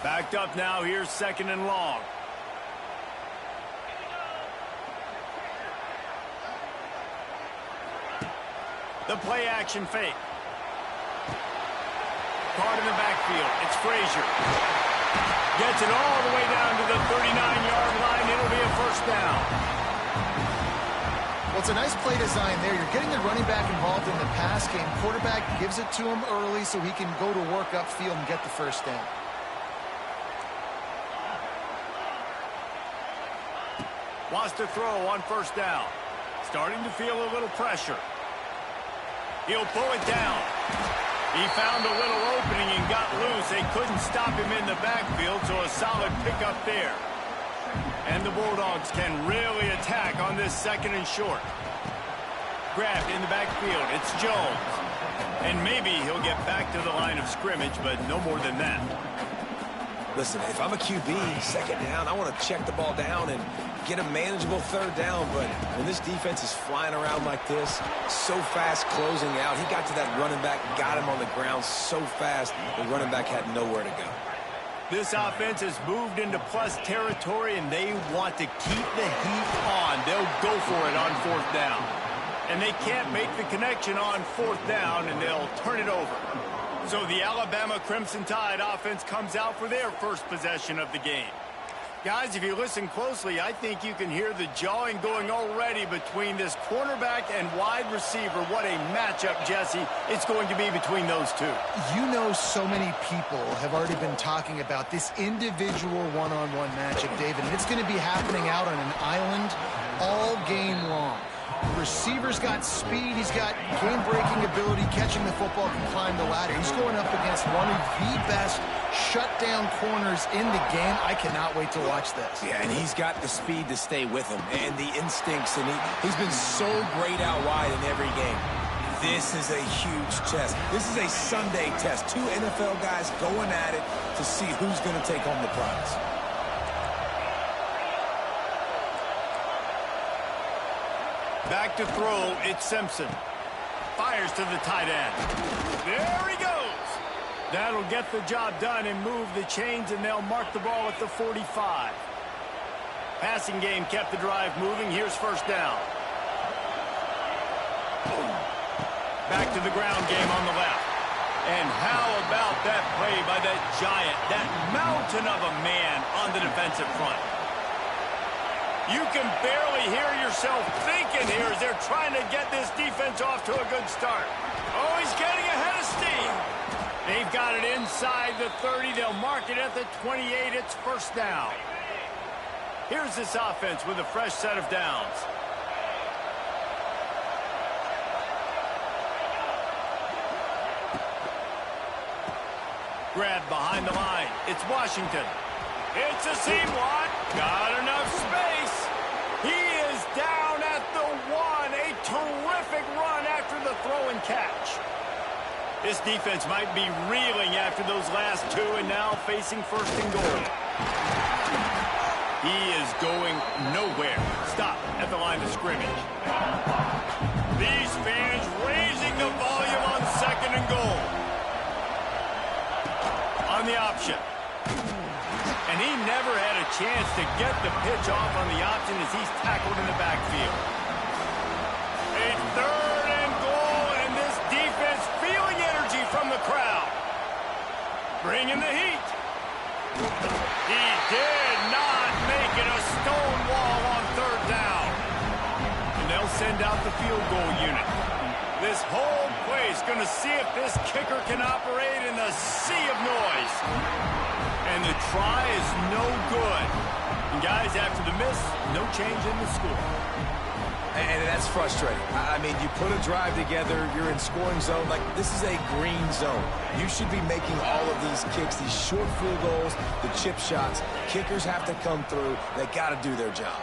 Backed up now, here's 2nd and long. The play action fake. Caught in the backfield. It's Frazier. Gets it all the way down to the 39-yard line. It'll be a 1st down. Well, it's a nice play design there. You're getting the running back involved in the pass game. Quarterback gives it to him early so he can go to work upfield and get the 1st down. Wants to throw on 1st down. Starting to feel a little pressure. He'll pull it down. He found a little opening and got loose. They couldn't stop him in the backfield, so a solid pickup there. And the Bulldogs can really attack on this 2nd and short. Grabbed in the backfield. It's Jones. And maybe he'll get back to the line of scrimmage, but no more than that. Listen, if I'm a QB, 2nd down, I want to check the ball down and get a manageable 3rd down. But when this defense is flying around like this, so fast closing out, he got to that running back, got him on the ground so fast, the running back had nowhere to go. This offense has moved into plus territory, and they want to keep the heat on. They'll go for it on 4th down. And they can't make the connection on 4th down, and they'll turn it over. So the Alabama Crimson Tide offense comes out for their first possession of the game. Guys, if you listen closely, I think you can hear the jawing going already between this cornerback and wide receiver. What a matchup, Jesse, it's going to be between those two. You know, so many people have already been talking about this individual one-on-one matchup, David, and it's going to be happening out on an island all game long. The receiver's got speed, he's got game-breaking ability, catching the football, can climb the ladder. He's going up against one of the best shutdown corners in the game. I cannot wait to watch this. Yeah, and he's got the speed to stay with him and the instincts, and he's been so great out wide in every game. This is a huge test. This is a Sunday test. 2 NFL guys going at it to see who's going to take home the prize. Back to throw, it's Simpson. Fires to the tight end. There he goes. That'll get the job done and move the chains, and they'll mark the ball at the 45. Passing game kept the drive moving. Here's 1st down. Back to the ground game on the left. And how about that play by that giant, that mountain of a man on the defensive front? You can barely hear yourself thinking here as they're trying to get this defense off to a good start. Oh, he's getting ahead of steam. They've got it inside the 30. They'll mark it at the 28. It's 1st down. Here's this offense with a fresh set of downs. Grab behind the line. It's Washington. It's a seam one. Got enough space. He is down at the 1. A terrific run after the throw and catch. This defense might be reeling after those last 2 and now facing 1st and goal. He is going nowhere. Stop at the line of scrimmage. These fans raising the volume on 2nd and goal. On the option. And he never had a chance to get the pitch off on the option as he's tackled in the backfield. A 3rd and goal, and this defense feeling energy from the crowd. Bringing the heat. He did not make it a stone wall on 3rd down. And they'll send out the field goal unit. This whole place going to see if this kicker can operate in the sea of noise. And the try is no good. And guys, after the miss, no change in the score. And that's frustrating. I mean, you put a drive together, you're in scoring zone. Like, this is a green zone. You should be making all of these kicks, these short field goals, the chip shots. Kickers have to come through. They got to do their job.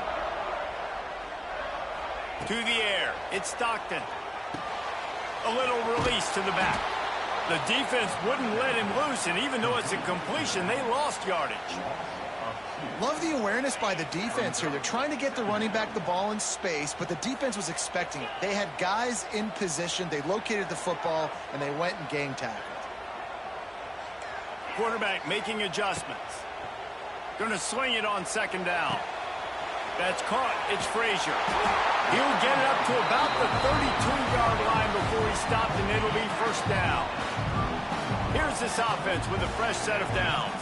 To the air. It's Stockton. A little release to the back. The defense wouldn't let him loose, and even though it's a completion, they lost yardage. Love the awareness by the defense here. They're trying to get the running back the ball in space, but the defense was expecting it. They had guys in position. They located the football, and they went and gang tackled. Quarterback making adjustments. Going to swing it on 2nd down. That's caught. It's Frazier. He'll get it up to about the 32-yard line before he stopped, and it'll be 1st down. Here's this offense with a fresh set of downs.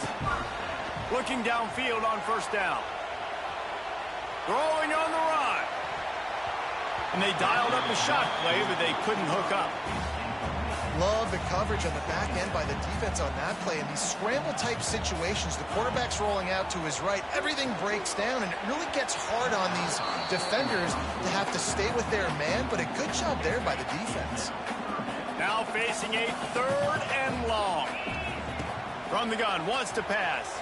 Looking downfield on 1st down. Throwing on the run. And they dialed up a shot play, but they couldn't hook up. Love the coverage on the back end by the defense on that play. In these scramble-type situations, the quarterback's rolling out to his right. Everything breaks down, and it really gets hard on these defenders to have to stay with their man, but a good job there by the defense. Now facing a 3rd and long. From the gun, wants to pass.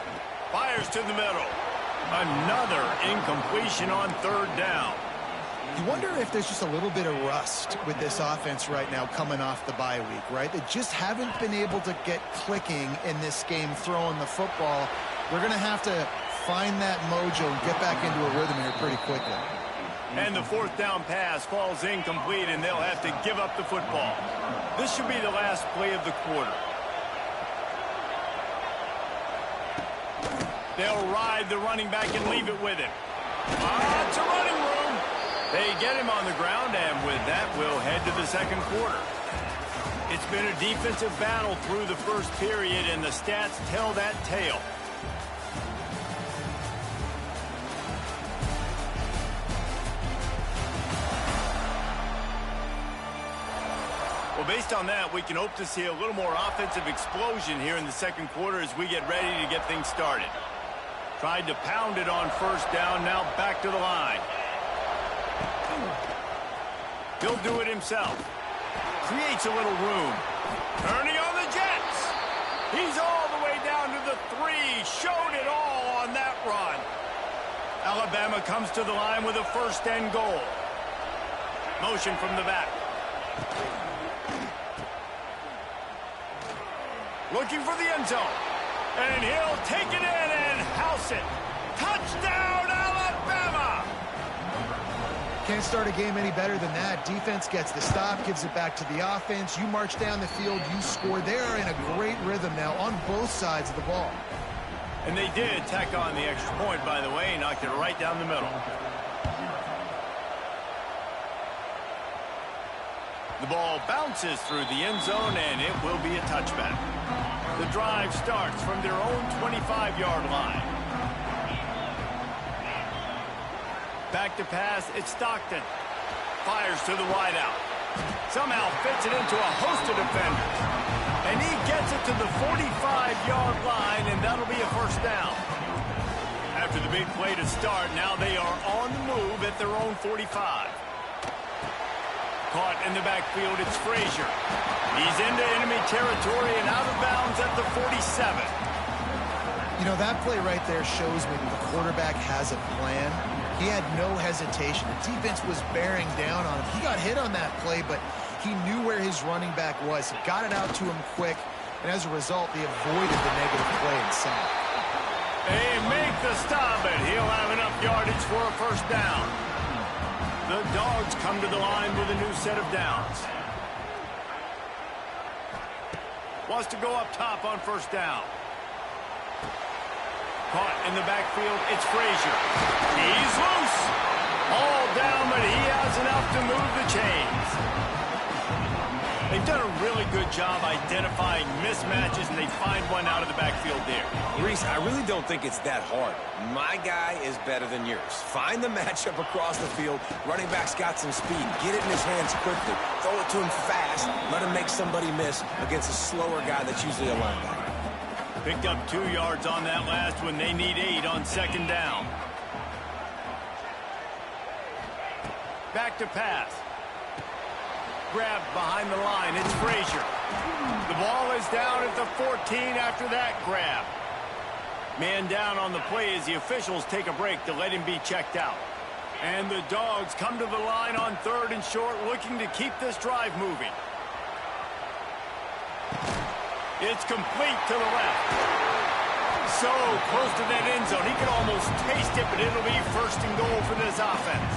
Fires to the middle. Another incompletion on 3rd down. You wonder if there's just a little bit of rust with this offense right now coming off the bye week, right? They just haven't been able to get clicking in this game throwing the football. They're going to have to find that mojo and get back into a rhythm here pretty quickly. And the 4th down pass falls incomplete, and they'll have to give up the football. This should be the last play of the quarter. They'll ride the running back and leave it with him. It's a running room. They get him on the ground, and with that, we'll head to the 2nd quarter. It's been a defensive battle through the 1st period, and the stats tell that tale. Well, based on that, we can hope to see a little more offensive explosion here in the 2nd quarter as we get ready to get things started. Tried to pound it on 1st down, now back to the line. He'll do it himself. Creates a little room. Turning on the Jets. He's all the way down to the 3. Showed it all on that run. Alabama comes to the line with a 1st and goal. Motion from the back. Looking for the end zone. And he'll take it in and house it. Touchdown, Alabama! Can't start a game any better than that. Defense gets the stop, gives it back to the offense. You march down the field, you score. They're in a great rhythm now on both sides of the ball. And they did tack on the extra point, by the way, knocked it right down the middle. The ball bounces through the end zone, and it will be a touchback. The drive starts from their own 25-yard line. Back to pass, it's Stockton. Fires to the wideout. Somehow fits it into a host of defenders. And he gets it to the 45-yard line, and that'll be a 1st down. After the big play to start, now they are on the move at their own 45. Caught in the backfield, it's Frazier. He's into enemy territory and out of bounds at the 47. You know, that play right there shows me that the quarterback has a plan. He had no hesitation. The defense was bearing down on him. He got hit on that play, but he knew where his running back was. He got it out to him quick, and as a result, they avoided the negative play and sack. They make the stop, and he'll have enough yardage for a 1st down. The Dogs come to the line with a new set of downs. Wants to go up top on 1st down. Caught in the backfield, it's Frazier. He's loose. All down, but he has enough to move the chains. They've done a really good job identifying mismatches, and they find one out of the backfield there. Reese, I really don't think it's that hard. My guy is better than yours. Find the matchup across the field. Running back's got some speed. Get it in his hands quickly. Throw it to him fast. Let him make somebody miss against a slower guy that's usually a linebacker. Picked up 2 yards on that last one. They need 8 on 2nd down. Back to pass. Grabbed behind the line. It's Frazier. The ball is down at the 14 after that grab. Man down on the play as the officials take a break to let him be checked out. And the Dogs come to the line on 3rd and short, looking to keep this drive moving. It's complete to the left. So close to that end zone. He could almost taste it, but it'll be 1st and goal for this offense.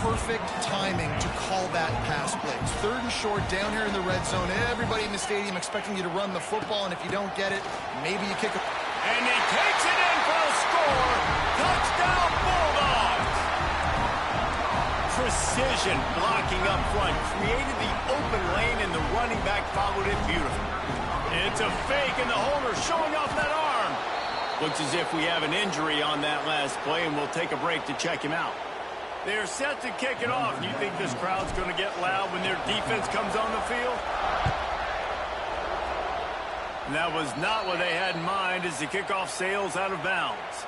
Perfect timing to call that pass play. It's 3rd and short down here in the red zone. Everybody in the stadium expecting you to run the football, and if you don't get it, maybe you kick it. And he takes it in for a score. Touchdown, Bulldogs. Precision blocking up front created the open lane, and the running back followed it beautifully. It's a fake, and the holder showing off that arm. Looks as if we have an injury on that last play, and we'll take a break to check him out. They're set to kick it off. You think this crowd's going to get loud when their defense comes on the field? And that was not what they had in mind as the kickoff sails out of bounds.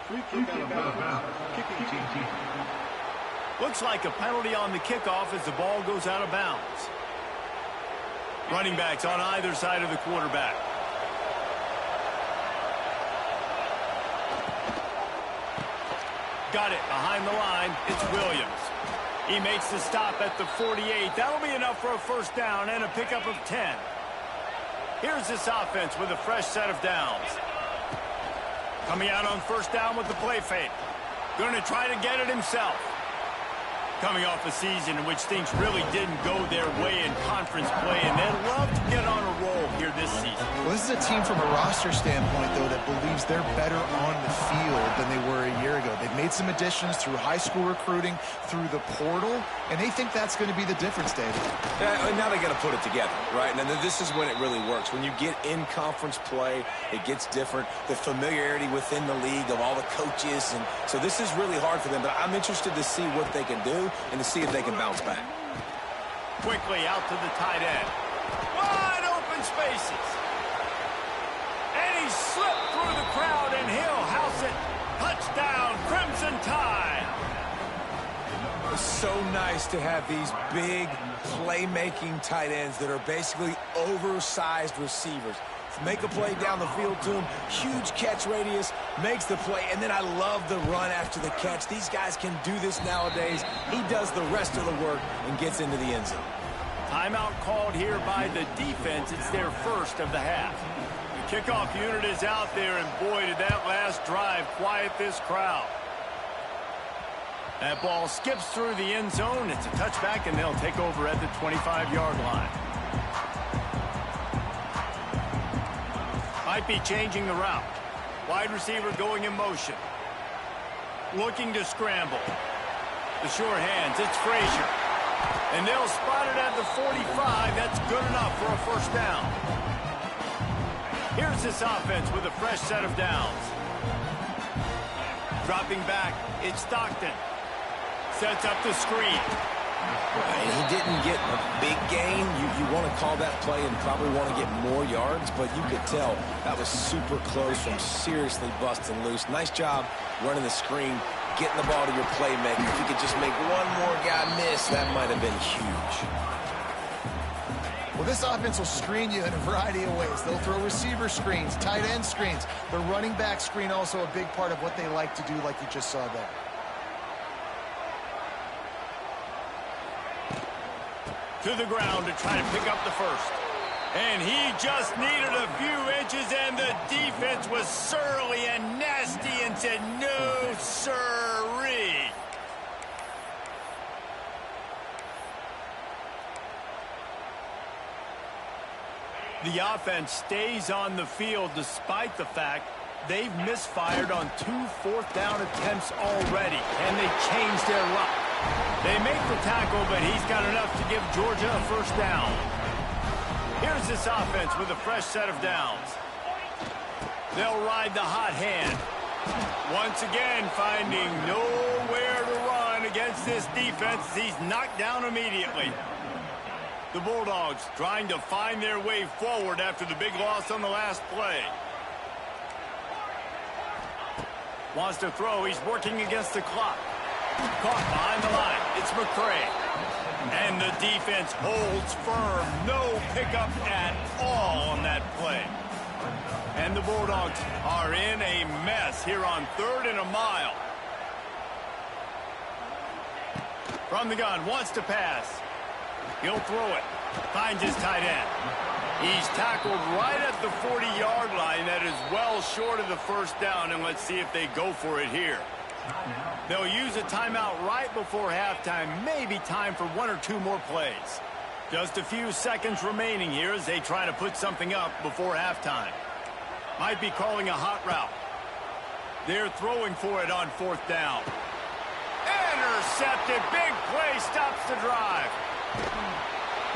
Free kick out of bounds. Kicking team. Looks like a penalty on the kickoff as the ball goes out of bounds. Running backs on either side of the quarterback. Got it behind the line. It's Williams. He makes the stop at the 48. That'll be enough for a first down and a pickup of 10. Here's this offense with a fresh set of downs. Coming out on first down with the play fake. Going to try to get it himself. Coming off a season in which things really didn't go their way in conference play, and they'd love to get on a roll here this season. Well, this is a team from a roster standpoint, though, that believes they're better on the field than they were a year ago. They've made some additions through high school recruiting, through the portal, and they think that's going to be the difference, David. Yeah, and now they got to put it together, right? And this is when it really works. When you get in conference play, it gets different. The familiarity within the league of all the coaches, and so this is really hard for them. But I'm interested to see what they can do and to see if they can bounce back. Quickly out to the tight end. Wide open spaces. And he slipped through the crowd, and he'll house it. Touchdown, Crimson Tide. So nice to have these big playmaking tight ends that are basically oversized receivers. Make a play down the field to him, huge catch radius, makes the play, and then I love the run after the catch. These guys can do this nowadays. He does the rest of the work and gets into the end zone. Timeout called here by the defense. It's their first of the half. The kickoff unit is out there, and boy, did that last drive quiet this crowd. That ball skips through the end zone. It's a touchback, and they'll take over at the 25-yard line. Might be changing the route. Wide receiver going in motion. Looking to scramble. The sure hands, it's Frazier. And they'll spot it at the 45. That's good enough for a first down. Here's this offense with a fresh set of downs. Dropping back, it's Stockton. Sets up the screen. And he didn't get a big gain. You want to call that play and probably want to get more yards, but you could tell that was super close from seriously busting loose. Nice job running the screen, getting the ball to your playmaker. If you could just make one more guy miss, that might have been huge. Well, this offense will screen you in a variety of ways. They'll throw receiver screens, tight end screens. The running back screen also a big part of what they like to do, like you just saw there. To the ground to try to pick up the first. And he just needed a few inches, and the defense was surly and nasty and said, no, sirree. The offense stays on the field despite the fact they've misfired on 2 fourth-down attempts already. Can they change their luck? They make the tackle, but he's got enough to give Georgia a first down. Here's this offense with a fresh set of downs. They'll ride the hot hand. Once again, finding nowhere to run against this defense. He's knocked down immediately. The Bulldogs trying to find their way forward after the big loss on the last play. Wants to throw. He's working against the clock. Caught behind the line. It's McCray. And the defense holds firm. No pickup at all on that play. And the Bulldogs are in a mess here on 3rd and a mile. From the gun, wants to pass. He'll throw it. Finds his tight end. He's tackled right at the 40-yard line. That is well short of the first down, and let's see if they go for it here. They'll use a timeout right before halftime. Maybe time for 1 or 2 more plays. Just a few seconds remaining here as they try to put something up before halftime. Might be calling a hot route. They're throwing for it on 4th down. Intercepted. Big play stops the drive.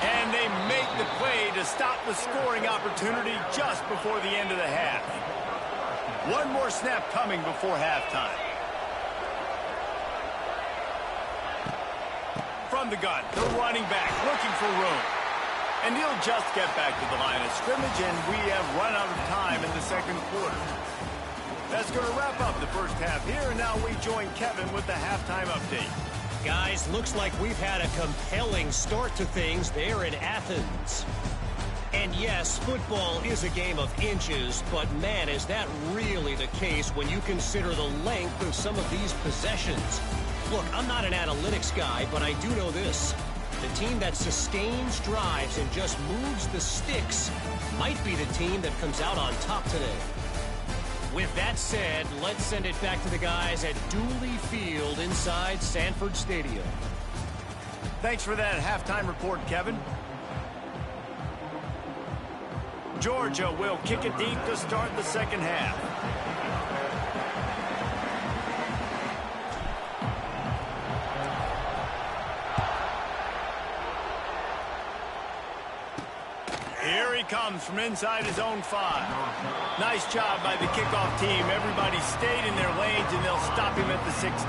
And they make the play to stop the scoring opportunity just before the end of the half. One more snap coming before halftime. From the gun, the running back looking for room. And he'll just get back to the line of scrimmage, and we have run out of time in the second quarter. That's going to wrap up the first half here, and now we join Kevin with the halftime update. Guys, looks like we've had a compelling start to things there in Athens. And yes, football is a game of inches, but man, is that really the case when you consider the length of some of these possessions. Look, I'm not an analytics guy, but I do know this. The team that sustains drives and just moves the sticks might be the team that comes out on top today. With that said, let's send it back to the guys at Dooley Field inside Sanford Stadium. Thanks for that halftime report, Kevin. Georgia will kick it deep to start the second half. Here he comes from inside his own 5. Nice job by the kickoff team. Everybody stayed in their lanes, and they'll stop him at the 16.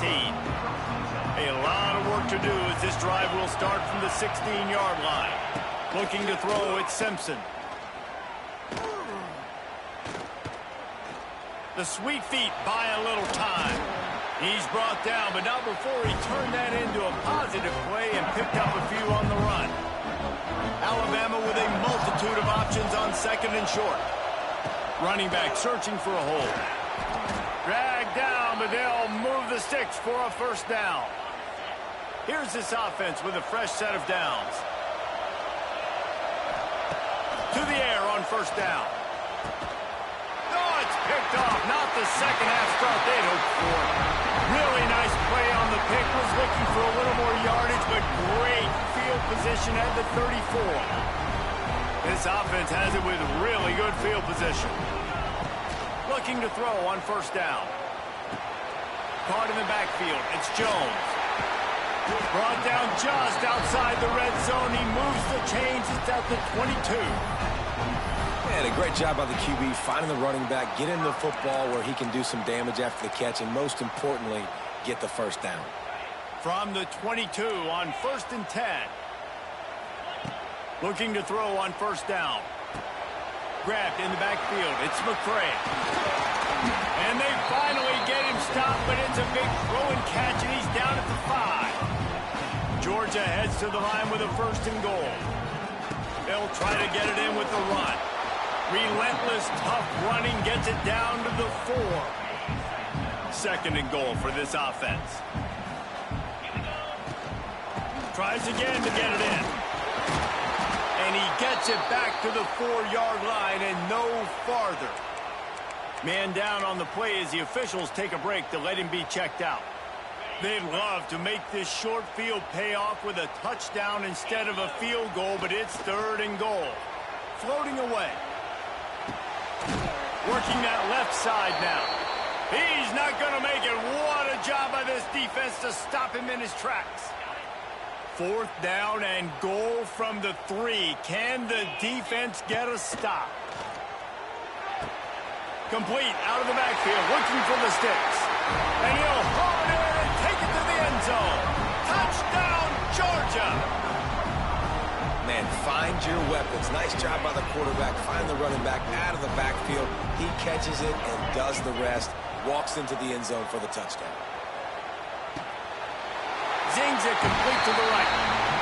A lot of work to do as this drive will start from the 16-yard line. Looking to throw, it's Simpson. The sweet feet buy a little time. He's brought down, but not before he turned that into a positive play and picked up a few on the run. Alabama with a multitude of options on second and short. Running back searching for a hole. Dragged down, but they'll move the sticks for a first down. Here's this offense with a fresh set of downs. To the air on first down. Picked off, not the second half start they'd hoped for. Really nice play on the pick, was looking for a little more yardage, but great field position at the 34. This offense has it with really good field position. Looking to throw on first down. Caught in the backfield, it's Jones. Brought down just outside the red zone, he moves the chains, it's at the 22. And a great job by the QB finding the running back, getting the football where he can do some damage after the catch, and most importantly, get the first down. From the 22 on first and 10. Looking to throw on first down. Grabbed in the backfield. It's McCray. And they finally get him stopped, but it's a big throw and catch, and he's down at the 5. Georgia heads to the line with a first and goal. They'll try to get it in with the run. Relentless, tough running gets it down to the 4. Second and goal for this offense. Tries again to get it in. And he gets it back to the 4-yard line and no farther. Man down on the play as the officials take a break to let him be checked out. They'd love to make this short field pay off with a touchdown instead of a field goal, but it's third and goal. Floating away. Working that left side now. He's not going to make it. What a job by this defense to stop him in his tracks. Fourth down and goal from the 3. Can the defense get a stop? Complete out of the backfield, looking for the sticks. And he'll haul it in and take it to the end zone. Touchdown, Georgia! Man, find your weapons. Nice job by the quarterback. Find the running back out of the backfield. He catches it and does the rest. Walks into the end zone for the touchdown. Zings it complete to the right.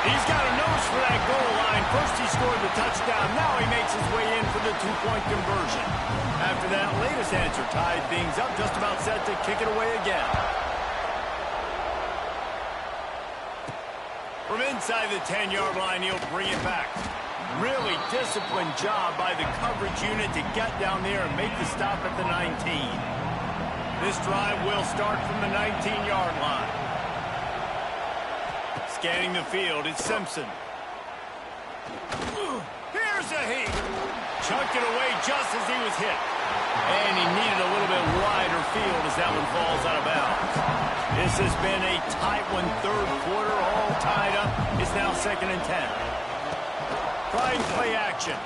He's got a nose for that goal line. First he scored the touchdown. Now he makes his way in for the 2-point conversion. After that latest answer tied things up, just about set to kick it away again. From inside the 10-yard line, he'll bring it back. Really disciplined job by the coverage unit to get down there and make the stop at the 19. This drive will start from the 19-yard line. Scanning the field, it's Simpson. Here's a heat. Chucked it away just as he was hit. And he needed a little bit wider field as that one falls out of bounds. This has been a tight one, third quarter, all tied up. It's now second and 10. Trying play action.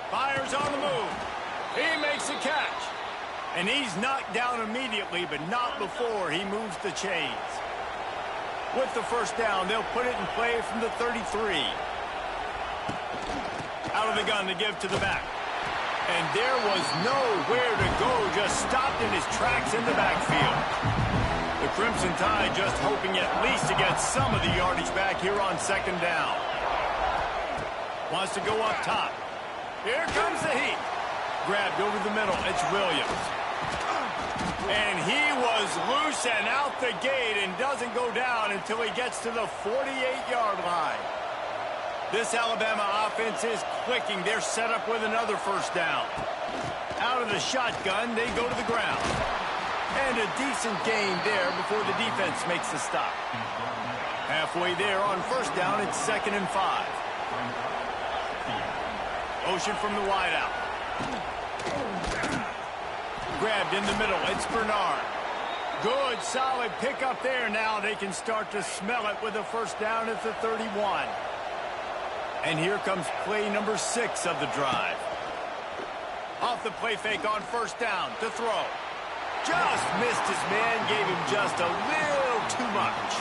Fires on the move. He makes a catch. And he's knocked down immediately, but not before he moves the chains. With the first down, they'll put it in play from the 33. Out of the gun to give to the back. And there was nowhere to go, just stopped in his tracks in the backfield. The Crimson Tide just hoping at least to get some of the yardage back here on second down. Wants to go up top. Here comes the heat. Grabbed over the middle. It's Williams. And he was loose and out the gate and doesn't go down until he gets to the 48-yard line. This Alabama offense is clicking. They're set up with another first down. Out of the shotgun, they go to the ground. And a decent gain there before the defense makes the stop. Halfway there on first down, it's 2nd and 5. Motion from the wideout. Grabbed in the middle. It's Bernard. Good, solid pickup there. Now they can start to smell it with a first down at the 31. And here comes play number 6 of the drive. Off the play fake on first down to throw. Just missed his man, gave him just a little too much.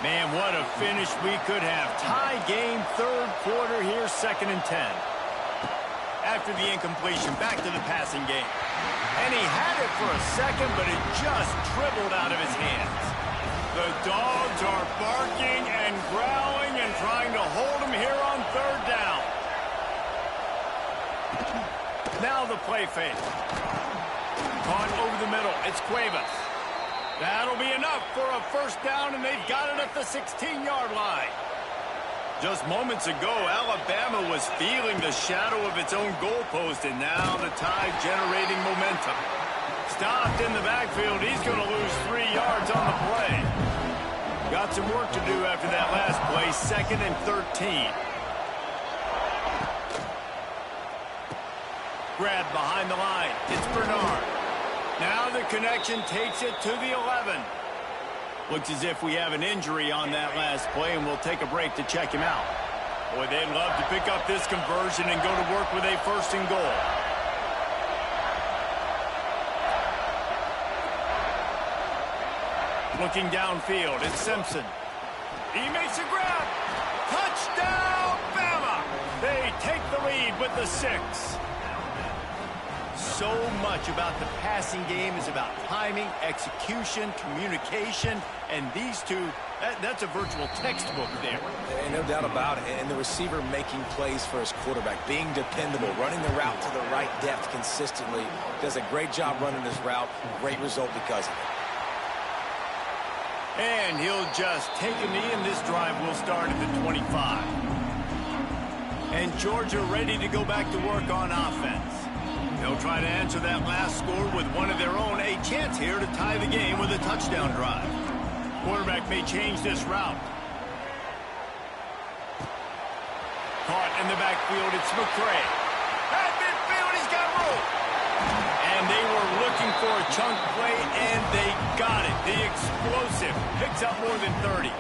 Man, what a finish we could have. Tie game, third quarter here, 2nd and 10. After the incompletion, back to the passing game. And he had it for a second, but it just dribbled out of his hands. The dogs are barking and growling and trying to hold him here on third down. Now the play fake. Caught over the middle. It's Cuevas. That'll be enough for a first down, and they've got it at the 16-yard line. Just moments ago, Alabama was feeling the shadow of its own goalpost, and now the Tide generating momentum. Stopped in the backfield. He's going to lose 3 yards on the play. Got some work to do after that last play, 2nd and 13. Grab behind the line. It's Bernard. Now the connection takes it to the 11. Looks as if we have an injury on that last play, and we'll take a break to check him out. Boy, they'd love to pick up this conversion and go to work with a 1st and goal. Looking downfield, it's Simpson. He makes a grab. Touchdown, Bama! They take the lead with the 6. So much about the passing game is about timing, execution, communication, and these two, that's a virtual textbook there. And no doubt about it. And the receiver making plays for his quarterback, being dependable, running the route to the right depth consistently. Does a great job running this route. Great result because of it. And he'll just take a knee, and this drive will start at the 25. And Georgia ready to go back to work on offense. They'll try to answer that last score with one of their own. A chance here to tie the game with a touchdown drive. Quarterback may change this route. Caught in the backfield, it's McCray. At midfield, he's got room. And they were looking for a chunk play, and they got it. The explosive picks up more than 30.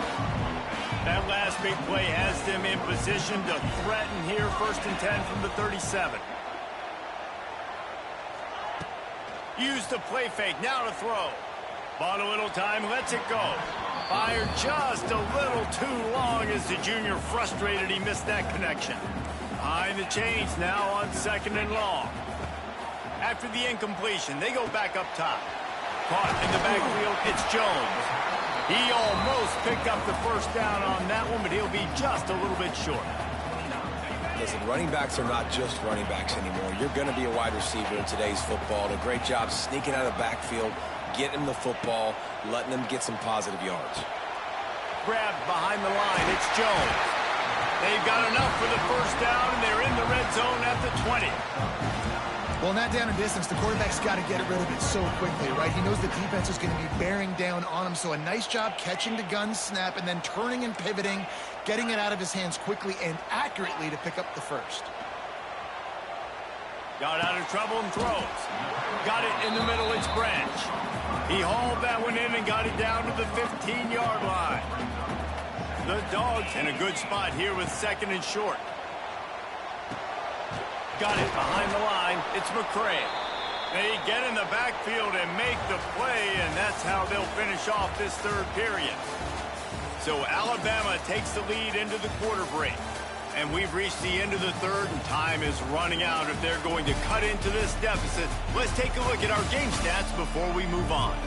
That last big play has them in position to threaten here, 1st and 10 from the 37. Use the play fake, now to throw. Bought a little time, lets it go. Fired just a little too long as the junior frustrated he missed that connection. Behind the chains now on 2nd and long. After the incompletion, they go back up top. Caught in the backfield, it's Jones. He almost picked up the first down on that one, but he'll be just a little bit short. Listen, running backs are not just running backs anymore. You're going to be a wide receiver in today's football. A great job sneaking out of the backfield, getting the football, letting them get some positive yards. Grabbed behind the line, it's Jones. They've got enough for the first down, and they're in the red zone at the 20. Well, in that down and distance, the quarterback's got to get rid of it so quickly, right? He knows the defense is going to be bearing down on him, so a nice job catching the gun snap and then turning and pivoting, getting it out of his hands quickly and accurately to pick up the first. Got out of trouble and throws. Got it in the middle, it's Branch. He hauled that one in and got it down to the 15-yard line. The Dogs in a good spot here with 2nd and short. Got it behind the line. It's McCray. They get in the backfield and make the play, and that's how they'll finish off this third period. So Alabama takes the lead into the quarter break. And we've reached the end of the third, and time is running out if they're going to cut into this deficit. Let's take a look at our game stats before we move on.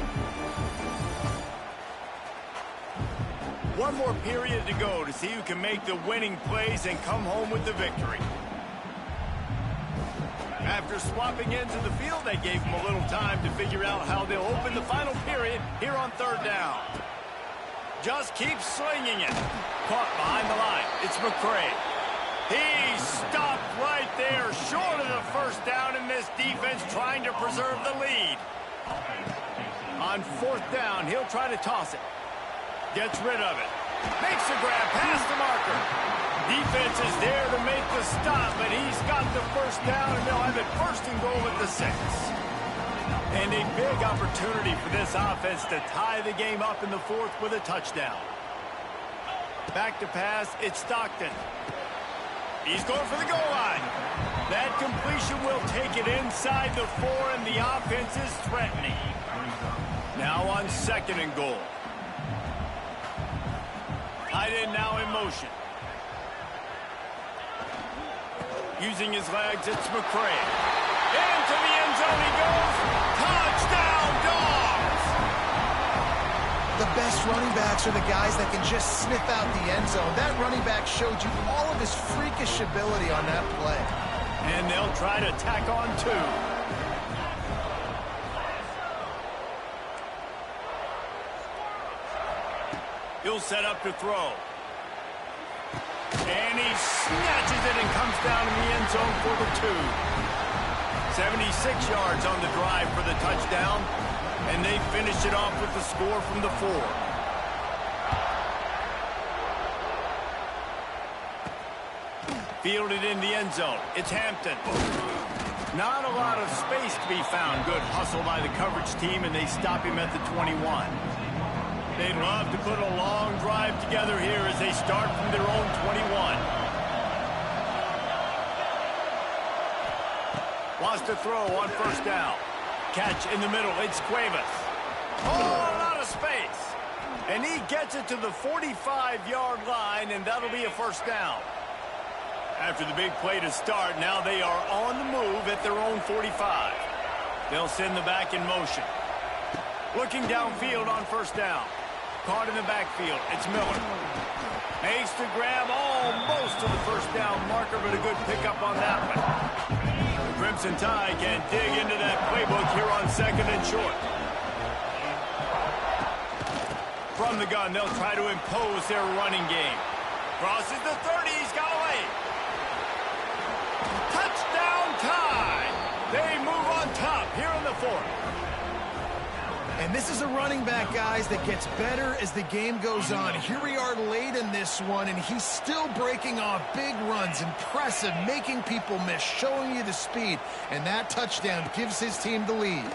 One more period to go to see who can make the winning plays and come home with the victory. After swapping ends of the field, they gave them a little time to figure out how they'll open the final period here on third down. Just keep slinging it. Caught behind the line. It's McCray. He stopped right there, short of the first down, and this defense trying to preserve the lead. On fourth down, he'll try to toss it. Gets rid of it. Makes a grab past the marker. Defense is there to make the stop, but he's got the first down, and they'll have it first and goal at the 6. And a big opportunity for this offense to tie the game up in the fourth with a touchdown. Back to pass, it's Stockton. He's going for the goal line. That completion will take it inside the 4, and the offense is threatening. Now on second and goal. Tight end now in motion. Using his legs, it's McCray. Into the end zone he goes. Touchdown, Dogs! The best running backs are the guys that can just sniff out the end zone. That running back showed you all of his freakish ability on that play. And they'll try to tack on 2. He'll set up to throw. And he snatches it and comes down in the end zone for the 2. 76 yards on the drive for the touchdown. And they finish it off with the score from the 4. Fielded in the end zone. It's Hampton. Not a lot of space to be found. Good hustle by the coverage team, and they stop him at the 21. They'd love to put a long drive together here as they start from their own 21. Wants to throw on first down. Catch in the middle. It's Cuevas. Oh, out of space. And he gets it to the 45-yard line, and that'll be a first down. After the big play to start, now they are on the move at their own 45. They'll send the back in motion. Looking downfield on first down. Caught in the backfield. It's Miller. Makes the grab almost to the first down marker, but a good pickup on that one. The Crimson Tide can dig into that playbook here on second and short. From the gun, they'll try to impose their running game. Crosses the 30. He's got away. Touchdown Tide. They move on top here in the 4th. And this is a running back, guys, that gets better as the game goes on. Here we are late in this one, and he's still breaking off big runs. Impressive, making people miss, showing you the speed. And that touchdown gives his team the lead.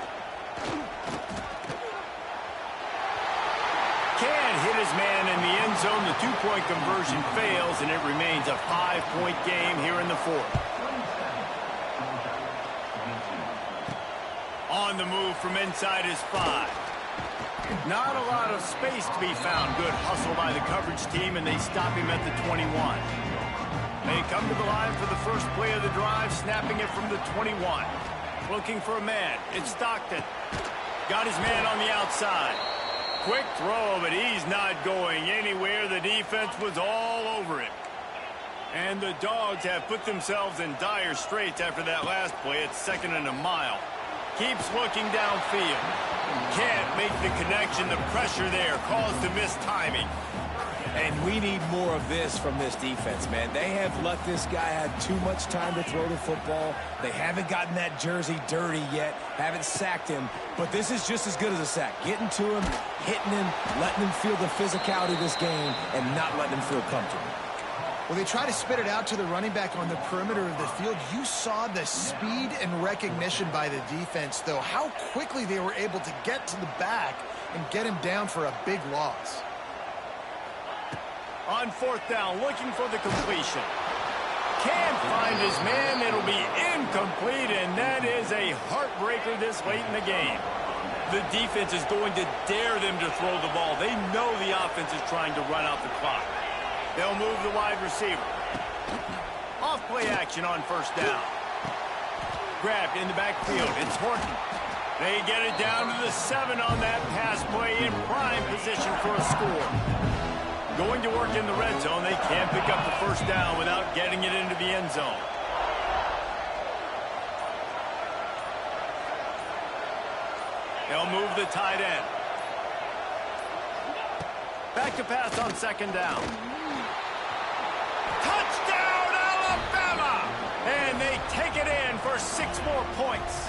Can't hit his man in the end zone. The 2-point conversion fails, and it remains a 5-point game here in the 4th. On the move from inside his 5. Not a lot of space to be found. Good hustle by the coverage team, and they stop him at the 21. They come to the line for the first play of the drive, snapping it from the 21. Looking for a man. It's Stockton. Got his man on the outside. Quick throw, but he's not going anywhere. The defense was all over him. And the Dogs have put themselves in dire straits after that last play. It's second and a mile. Keeps looking downfield. Can't make the connection. The pressure there caused the missed timing. And we need more of this from this defense, man. They have let this guy have too much time to throw the football. They haven't gotten that jersey dirty yet, haven't sacked him. But this is just as good as a sack. Getting to him, hitting him, letting him feel the physicality of this game, and not letting him feel comfortable. Well, they try to spit it out to the running back on the perimeter of the field. You saw the speed and recognition by the defense, though. How quickly they were able to get to the back and get him down for a big loss. On fourth down, looking for the completion. Can't find his man. It'll be incomplete, and that is a heartbreaker this late in the game. The defense is going to dare them to throw the ball. They know the offense is trying to run out the clock. They'll move the wide receiver. Off play action on first down. Grabbed in the backfield. It's Horton. They get it down to the 7 on that pass play in prime position for a score. Going to work in the red zone. They can't pick up the first down without getting it into the end zone. They'll move the tight end. Back to pass on second down. Touchdown, Alabama! And they take it in for 6 more points.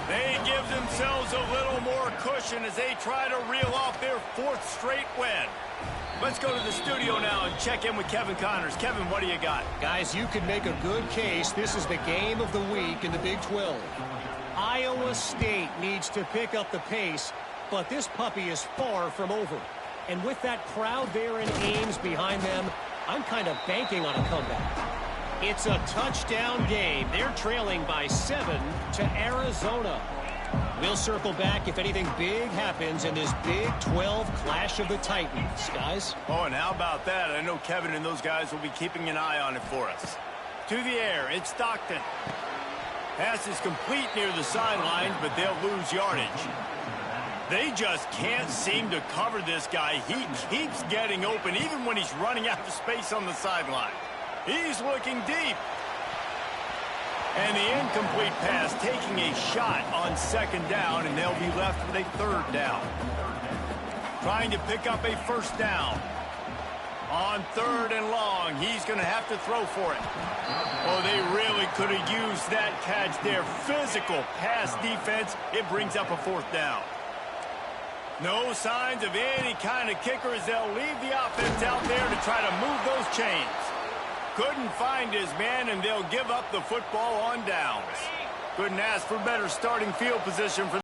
They give themselves a little more cushion as they try to reel off their 4th straight win. Let's go to the studio now and check in with Kevin Connors. Kevin, what do you got? Guys, you could make a good case. This is the game of the week in the Big 12. Iowa State needs to pick up the pace, but this puppy is far from over. And with that crowd there in Ames behind them, I'm kind of banking on a comeback. It's a touchdown game. They're trailing by 7 to Arizona. We'll circle back if anything big happens in this Big 12 Clash of the Titans, guys. Oh, and how about that? I know Kevin and those guys will be keeping an eye on it for us. To the air, it's Stockton. Pass is complete near the sidelines, but they'll lose yardage. They just can't seem to cover this guy. He keeps getting open, even when he's running out of space on the sideline. He's looking deep. And the incomplete pass taking a shot on second down, and they'll be left with a 3rd down. Trying to pick up a 1st down. On 3rd and long, he's going to have to throw for it. Oh, they really could have used that catch there. Physical pass defense. It brings up a 4th down. No signs of any kind of kicker as they'll leave the offense out there to try to move those chains. Couldn't find his man, and they'll give up the football on downs. Couldn't ask for better starting field position for